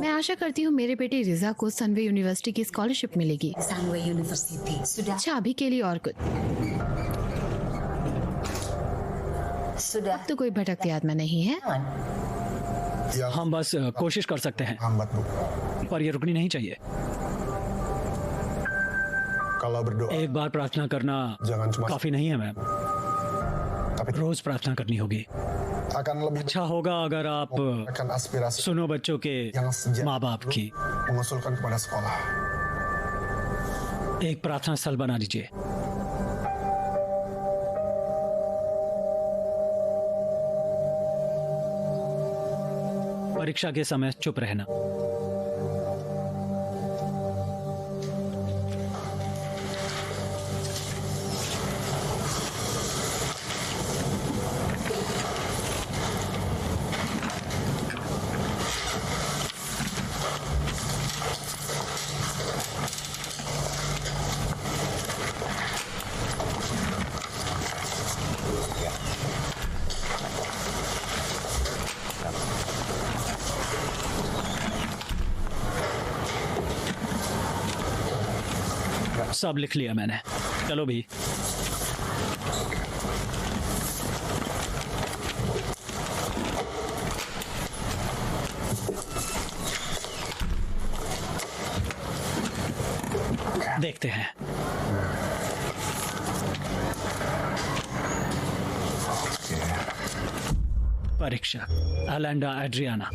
मैं आशा करती हूँ मेरे बेटे रिजा को सनवे यूनिवर्सिटी की स्कॉलरशिप मिलेगी। सनवे यूनिवर्सिटी अच्छा, अभी के लिए और कुछ अब तो कोई भटकती आत्मा नहीं है। हम बस कोशिश कर सकते हैं, पर ये रुकनी नहीं चाहिए। एक बार प्रार्थना करना काफी नहीं है मैम, रोज प्रार्थना करनी होगी। अच्छा होगा अगर आप सुनो बच्चों के माँ बाप की, एक प्रार्थना स्थल बना लीजिए। परीक्षा के समय चुप रहना। सब लिख लिया मैंने, चलो भी। देखते हैं। परीक्षा अलांडा एड्रियाना।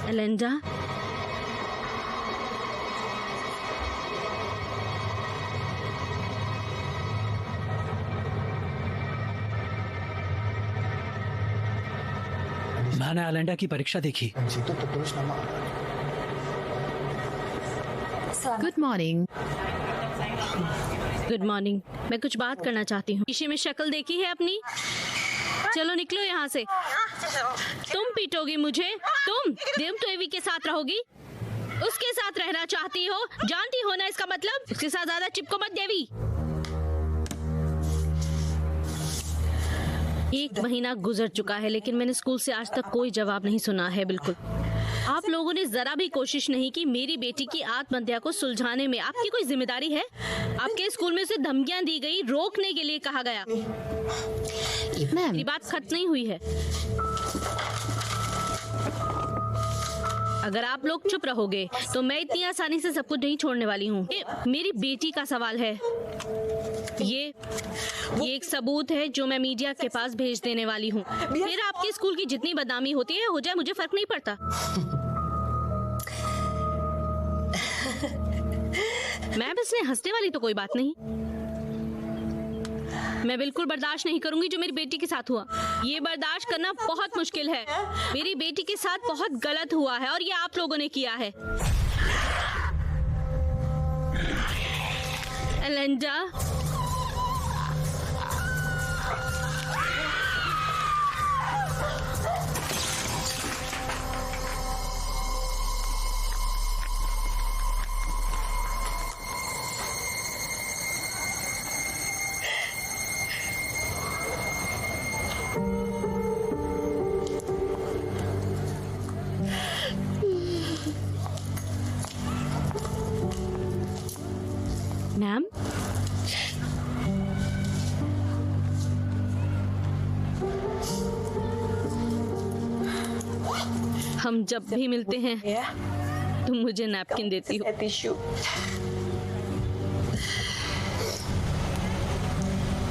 एलेंडा, मैंने एलेंडा की परीक्षा देखी। Good morning. Good morning. मैं कुछ बात करना चाहती हूँ। शीशे में शक्ल देखी है अपनी? चलो निकलो यहाँ से। तुम पीटोगी मुझे? तुम तो एवी के साथ रहोगी? उसके साथ रहना चाहती हो? जानती हो ना इसका मतलब? उसके साथ ज्यादा चिपको मत देवी। 1 महीना गुजर चुका है लेकिन मैंने स्कूल से आज तक कोई जवाब नहीं सुना है। बिल्कुल आप लोगों ने जरा भी कोशिश नहीं की मेरी बेटी की आत्महत्या को सुलझाने में। आपकी कोई जिम्मेदारी है? आपके स्कूल में से धमकियां दी गई, रोकने के लिए कहा गया। मेरी बात खत्म नहीं हुई है। अगर आप लोग चुप रहोगे तो मैं इतनी आसानी से सब कुछ नहीं छोड़ने वाली हूँ। मेरी बेटी का सवाल है। ये एक सबूत है जो मैं मीडिया के पास भेज देने वाली हूँ। फिर आपके स्कूल की जितनी बदनामी होती है हो जाए, मुझे फर्क नहीं पड़ता। मैम इसमें हंसने वाली तो कोई बात नहीं। मैं बिल्कुल बर्दाश्त नहीं करूंगी जो मेरी बेटी के साथ हुआ। ये बर्दाश्त करना बहुत मुश्किल है। मेरी बेटी के साथ बहुत गलत हुआ है और ये आप लोगों ने किया है। एलेंडा, मैम, हम जब भी मिलते हैं तुम मुझे नैपकिन देती हो।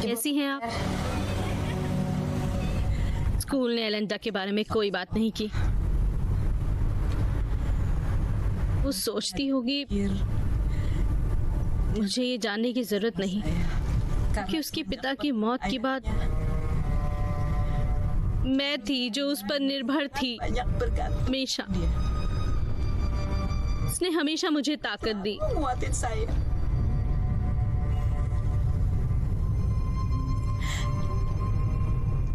कैसी हैं आप? स्कूल ने एलेंडा के बारे में कोई बात नहीं की। वो सोचती होगी मुझे ये जानने की जरूरत नहीं कि उसके पिता की मौत के बाद मैं थी जो उस पर निर्भर थी। हमेशा उसने हमेशा मुझे ताकत दी।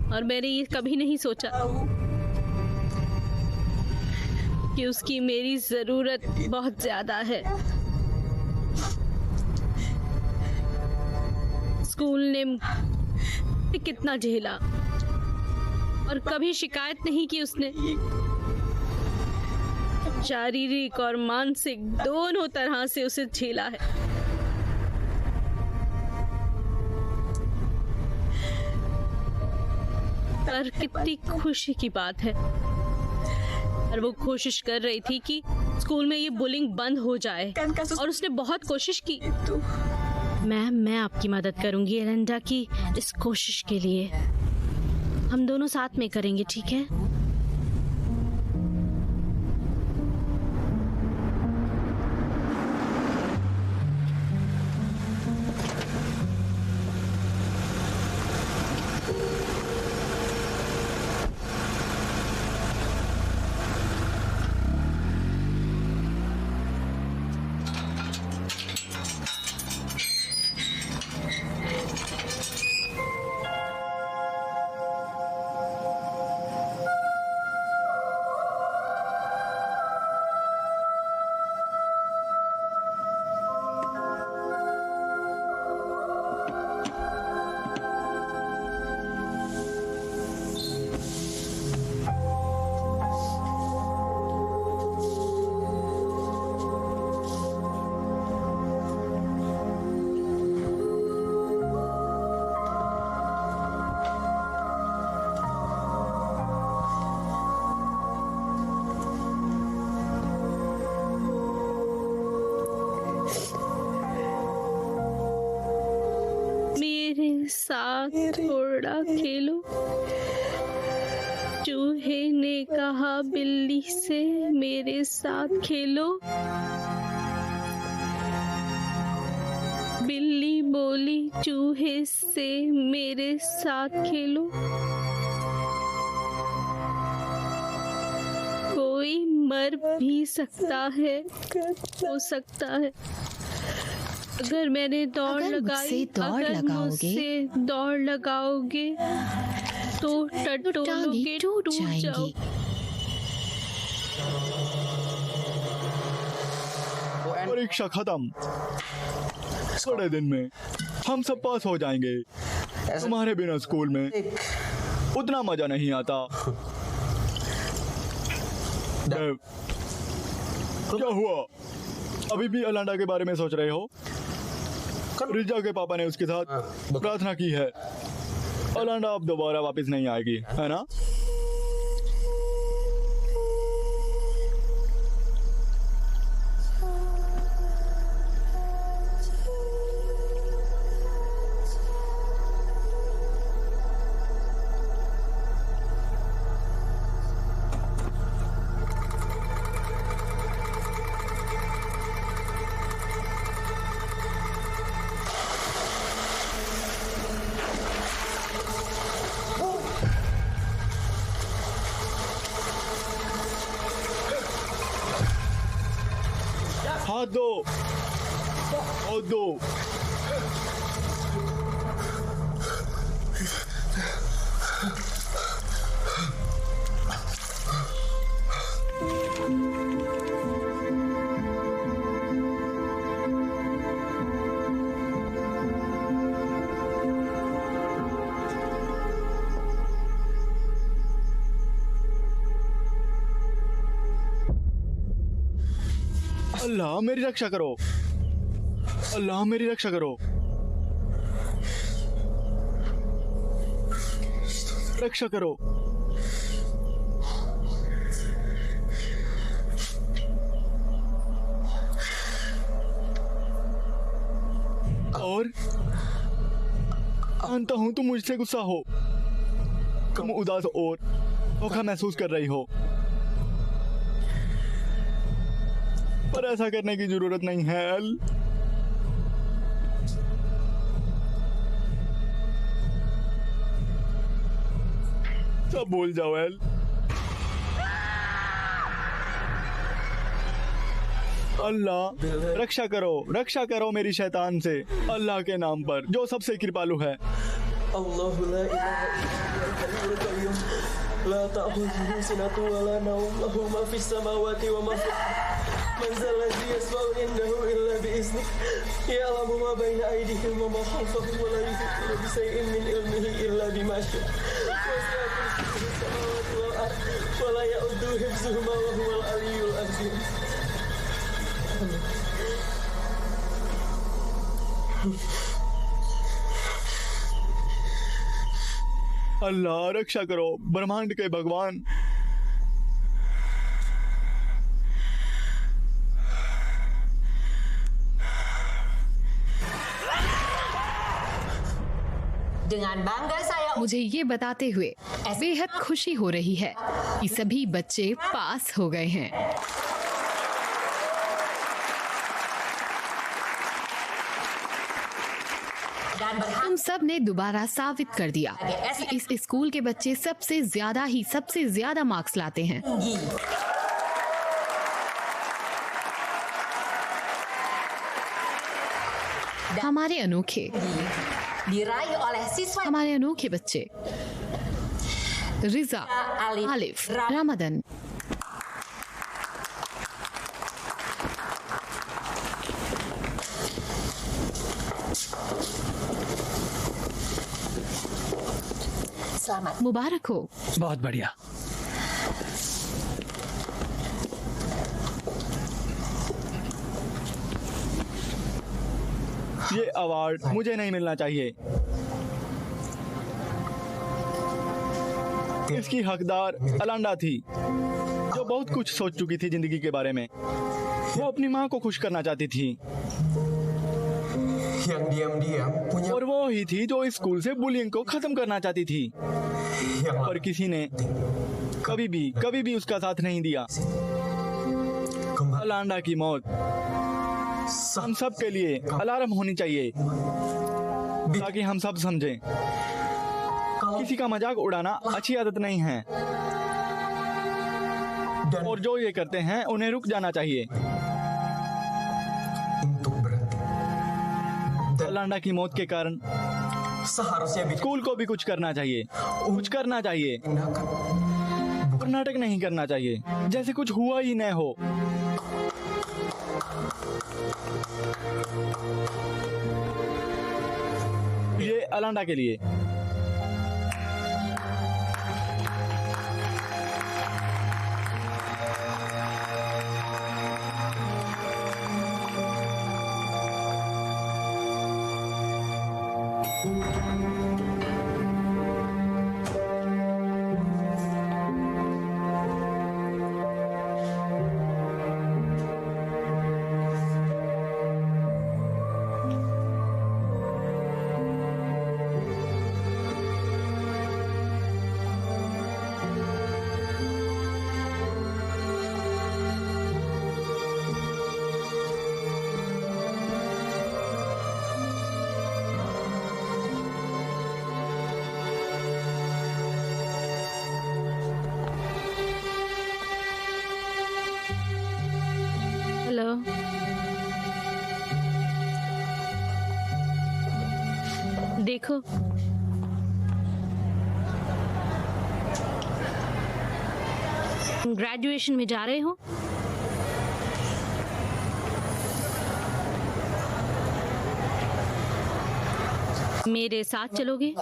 और मैंने ये कभी नहीं सोचा कि उसकी मेरी जरूरत बहुत ज्यादा है। स्कूल ने कितना झेला और कभी शिकायत नहीं की उसने। शारीरिक और मानसिक दोनों तरह से उसे झेला है। पर कितनी खुशी की बात है। और वो कोशिश कर रही थी कि स्कूल में ये बुलिंग बंद हो जाए और उसने बहुत कोशिश की। मैम, मैं आपकी मदद करूंगी एलेंडा की इस कोशिश के लिए। हम दोनों साथ में करेंगे, ठीक है? साथ थोड़ा खेलो। चूहे ने कहा बिल्ली से मेरे साथ खेलो। बिल्ली बोली चूहे से मेरे साथ खेलो। कोई मर भी सकता है, हो सकता है। अगर मैंने दौड़ लगाई, अगर मुझसे दौड़ लगाओगे तो टटोलोगे, टूट जाओ। परीक्षा खत्म। थोड़े दिन में हम सब पास हो जाएंगे। तुम्हारे बिना स्कूल में उतना मजा नहीं आता। क्या हुआ? अभी भी एलेंडा के बारे में सोच रहे हो? रिजा के पापा ने उसके साथ प्रार्थना की है। एलेंडा अब दोबारा वापस नहीं आएगी, है ना? दो, मौत दो। अल्लाह मेरी रक्षा करो, अल्लाह मेरी रक्षा करो, रक्षा करो। और जानता हूं तुम मुझसे गुस्सा हो, तुम उदास और धोखा महसूस कर रही हो, पर ऐसा करने की जरूरत नहीं है एल। सब भूल जाओ एल। अल्लाह रक्षा करो, रक्षा करो मेरी शैतान से, अल्लाह के नाम पर जो सबसे कृपालु है। अल्लाहु ला इलाहा इल्ला हुवल कय्यूम ला ta'khudhuhu sinatun wa la nawm lahu ma fis samawati wa ma fil man zal ladzi yashfa'u indahu illa bi iznihi ya'lamu ma bayna aydihim wa ma khalfahum wa la yuhituna bi shay'in min ilmihi illa bima sha'a wasi'a kursiyuhu samawati wal ard wa la ya'uduhu hifdhuhuma wa huwal aliyyul azim। अल्लाह रक्षा करो ब्रह्मांड के भगवान। मुझे ये बताते हुए बेहद खुशी हो रही है कि सभी बच्चे पास हो गए हैं। तुम सब ने दोबारा साबित कर दिया कि इस स्कूल के बच्चे सबसे ज्यादा मार्क्स लाते हैं। हमारे अनोखे बच्चे रिजा, आलिफ, रमदन, मुबारक हो। बहुत बढ़िया। ये अवार्ड मुझे नहीं मिलना चाहिए, इसकी हकदार अलांडा थी जो बहुत कुछ सोच चुकी थी जिंदगी के बारे में। वो अपनी माँ को खुश करना चाहती थी और वो ही थी जो इस स्कूल से बुलिंग को खत्म करना चाहती थी, पर किसी ने कभी भी उसका साथ नहीं दिया। अलांडा की मौत हम सब के लिए अलार्म होनी चाहिए ताकि हम सब समझें किसी का मजाक उड़ाना अच्छी आदत नहीं है और जो ये करते हैं उन्हें रुक जाना चाहिए। अलांडा की मौत के कारण स्कूल को भी कुछ करना चाहिए, और नाटक नहीं करना चाहिए जैसे कुछ हुआ ही न हो। ये अलांडा के लिए। देखो, तुम ग्रेजुएशन में जा रहे हो। मेरे साथ चलोगे?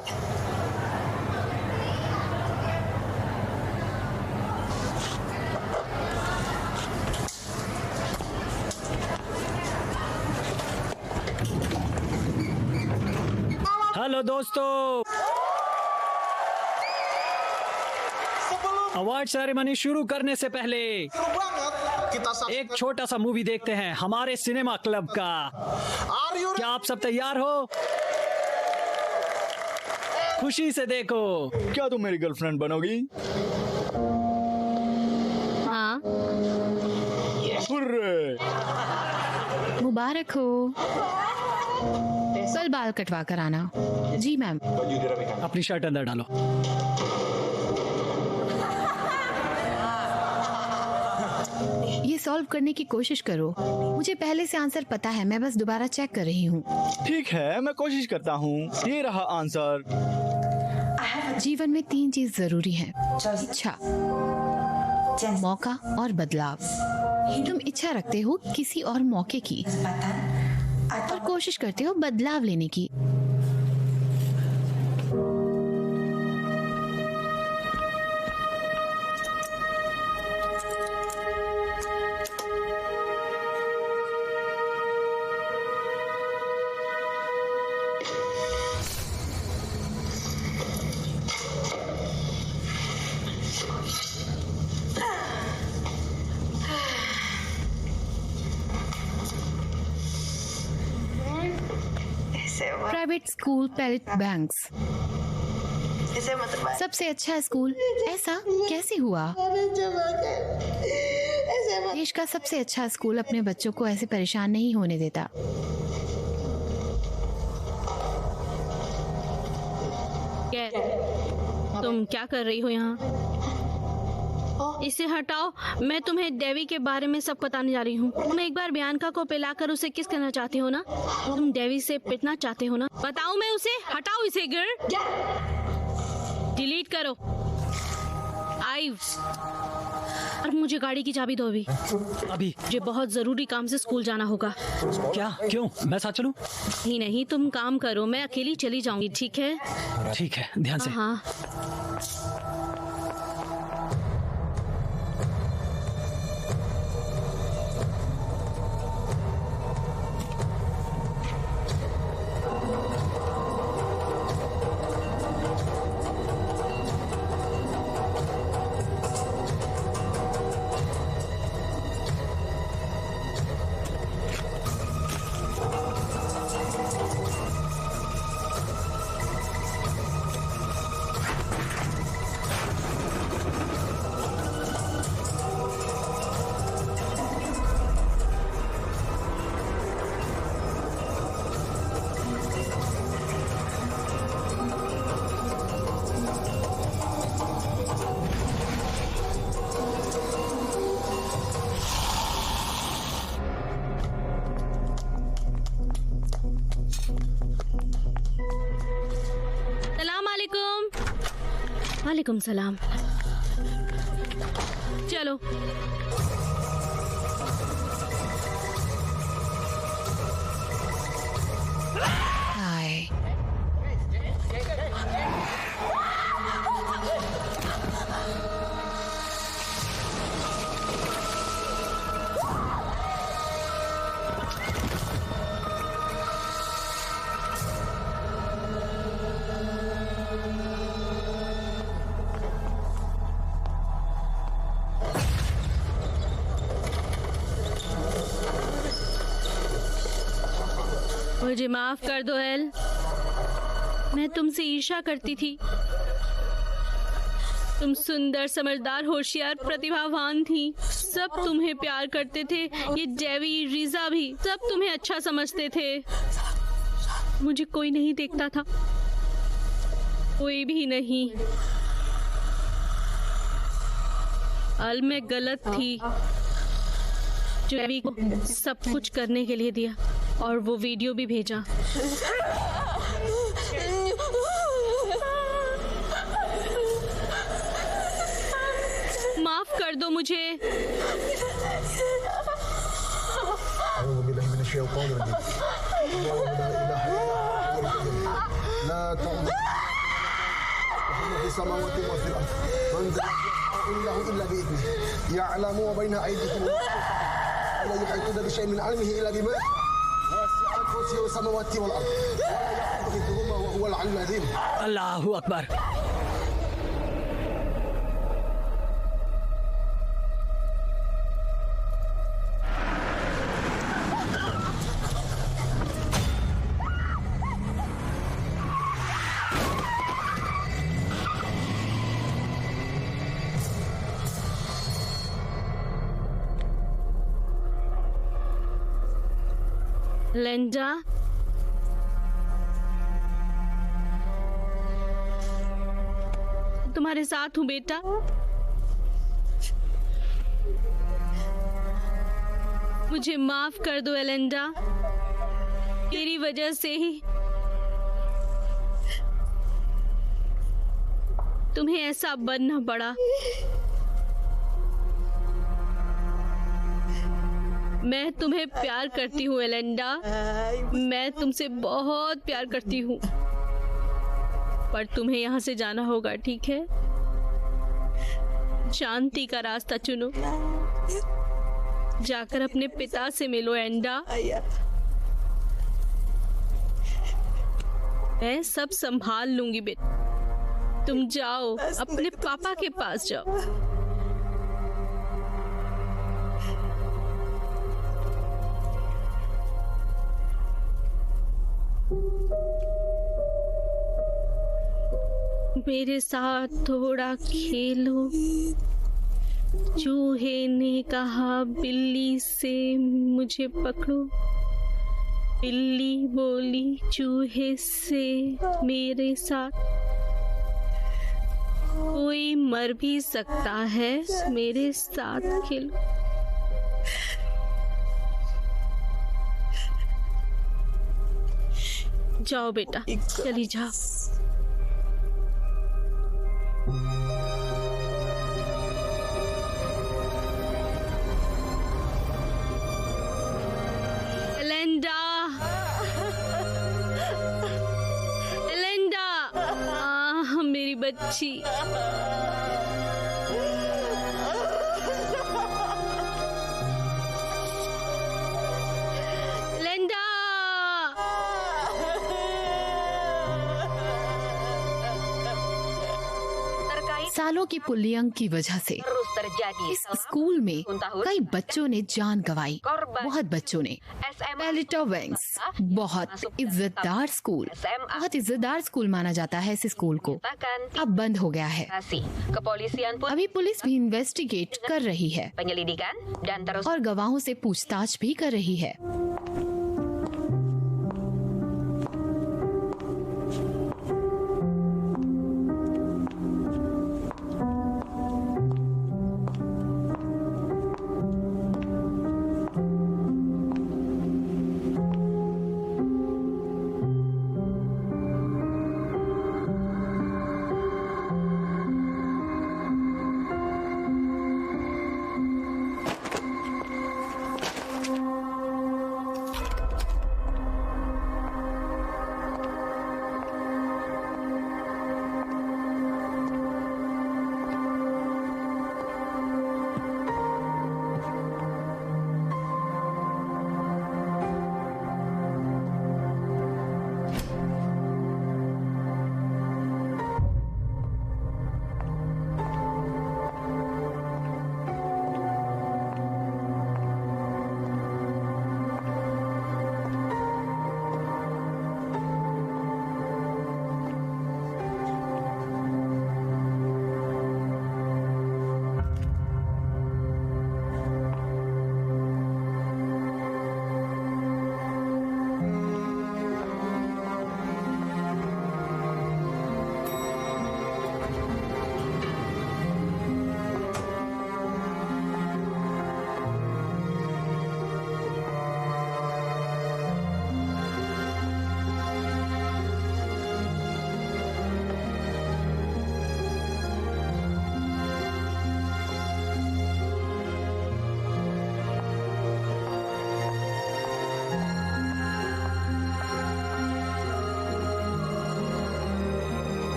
हेलो दोस्तों, अवार्ड सेरेमनी शुरू करने से पहले एक छोटा सा मूवी देखते हैं हमारे सिनेमा क्लब का। क्या आप सब तैयार हो? खुशी से देखो। क्या तुम मेरी गर्लफ्रेंड बनोगी? हाँ। मुबारक हो। कल बाल कटवा कर आना। जी मैम। अपनी शर्ट अंदर डालो। ये सॉल्व करने की कोशिश करो। मुझे पहले से आंसर पता है, मैं बस दोबारा चेक कर रही हूँ। ठीक है, मैं कोशिश करता हूँ। ये रहा आंसर। जीवन में 3 चीज जरूरी है: इच्छा, मौका और बदलाव। तुम इच्छा रखते हो किसी और मौके की और कोशिश करते हो बदलाव लेने की। प्राइवेट स्कूल, पैलेट बैंक्स। सबसे अच्छा स्कूल। ऐसा कैसे हुआ? देश का सबसे अच्छा स्कूल अपने बच्चों को ऐसे परेशान नहीं होने देता। तुम क्या कर रही हो यहाँ? इसे हटाओ। मैं तुम्हें डेवी के बारे में सब बताने जा रही हूँ। तुम एक बार बियांका को पिलाकर उसे किस करना चाहते हो ना? तुम डेवी से पिटना चाहते हो ना? बताओ मैं उसे। हटाओ इसे गर्ल। डिलीट करो। आइव्स। और मुझे गाड़ी की चाबी दो अभी। मुझे बहुत जरूरी काम से स्कूल जाना होगा। क्या? क्यों? मैं साथ चलूं? नहीं, तुम काम करो, मैं अकेली चली जाऊंगी। ठीक है? ठीक है, ध्यान से। हाँ। वालेकुम सलाम। चलो। हाय। मुझे माफ कर दो एल। मैं तुमसे ईर्ष्या करती थी। तुम सुंदर, समझदार, होशियार, प्रतिभावान थी। सब तुम्हें प्यार करते थे। ये डेवी, रीजा भी सब तुम्हें अच्छा समझते थे। मुझे कोई नहीं देखता था, कोई भी नहीं। अल मैं गलत थी। डेवी को सब कुछ करने के लिए दिया और वो वीडियो भी भेजा। दो मुझे। अल्लाहु अकबर। एलेंडा, तुम्हारे साथ हूँ बेटा। मुझे माफ कर दो एलेंडा, तेरी वजह से ही तुम्हें ऐसा बनना पड़ा। मैं तुम्हें प्यार करती हूँ एलेंडा, मैं तुमसे बहुत प्यार करती हूँ, पर तुम्हें यहाँ से जाना होगा, ठीक है? शांति का रास्ता चुनो, जाकर अपने पिता से मिलो एंडा। मैं सब संभाल लूंगी बेटा, तुम जाओ, अपने पापा के पास जाओ। मेरे साथ थोड़ा खेलो। चूहे ने कहा बिल्ली से मुझे पकड़ो, बिल्ली बोली चूहे से मेरे साथ। कोई मर भी सकता है, मेरे साथ खेलो। जाओ बेटा, चली जाओ। एलेंडा, एलेंडा, मेरी बच्ची। सालों की पुल्लियंग की वजह से इस स्कूल में कई बच्चों ने जान गंवाई। बहुत बच्चों ने। पेलिटा विंग्स बहुत इज्जतदार स्कूल माना जाता है इस स्कूल को। अब बंद हो गया है। अभी पुलिस भी इन्वेस्टिगेट कर रही है और गवाहों से पूछताछ भी कर रही है।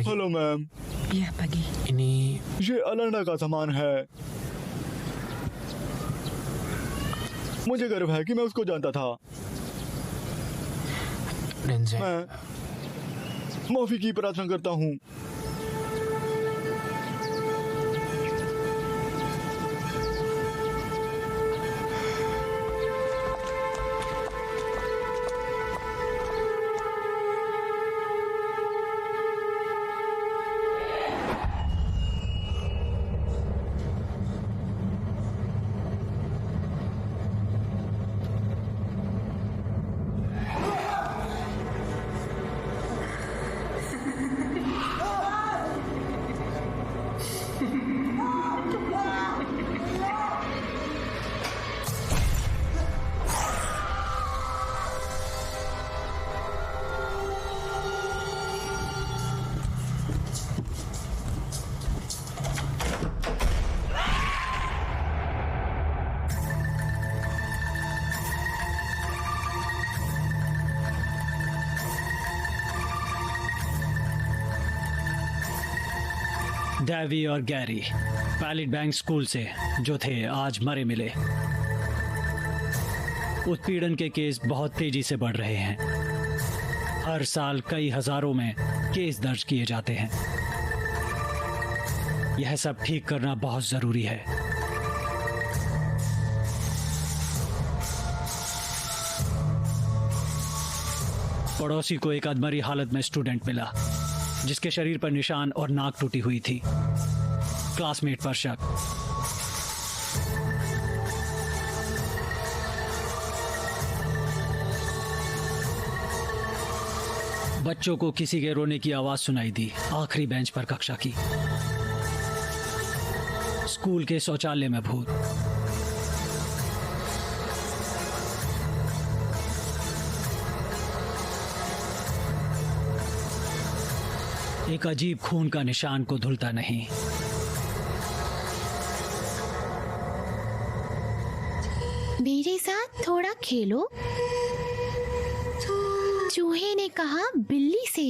Hello ma'am. Iya, pagi. Ini ये अलांडा का सामान है। मुझे गर्व है कि मैं उसको जानता था। dan saya मैं माफी की प्रार्थना करता हूँ। डेवी और गैरी पैलेट बैंक स्कूल से जो थे आज मरे मिले। उत्पीड़न के केस बहुत तेजी से बढ़ रहे हैं। हर साल कई हजारों में केस दर्ज किए जाते हैं। यह सब ठीक करना बहुत जरूरी है। पड़ोसी को एक अधमरी हालत में स्टूडेंट मिला जिसके शरीर पर निशान और नाक टूटी हुई थी। क्लासमेट पर शक। बच्चों को किसी के रोने की आवाज सुनाई दी आखिरी बेंच पर कक्षा की। स्कूल के शौचालय में भूत। एक अजीब खून का निशान को धुलता नहीं। मेरे साथ थोड़ा खेलो, चूहे ने कहा बिल्ली से।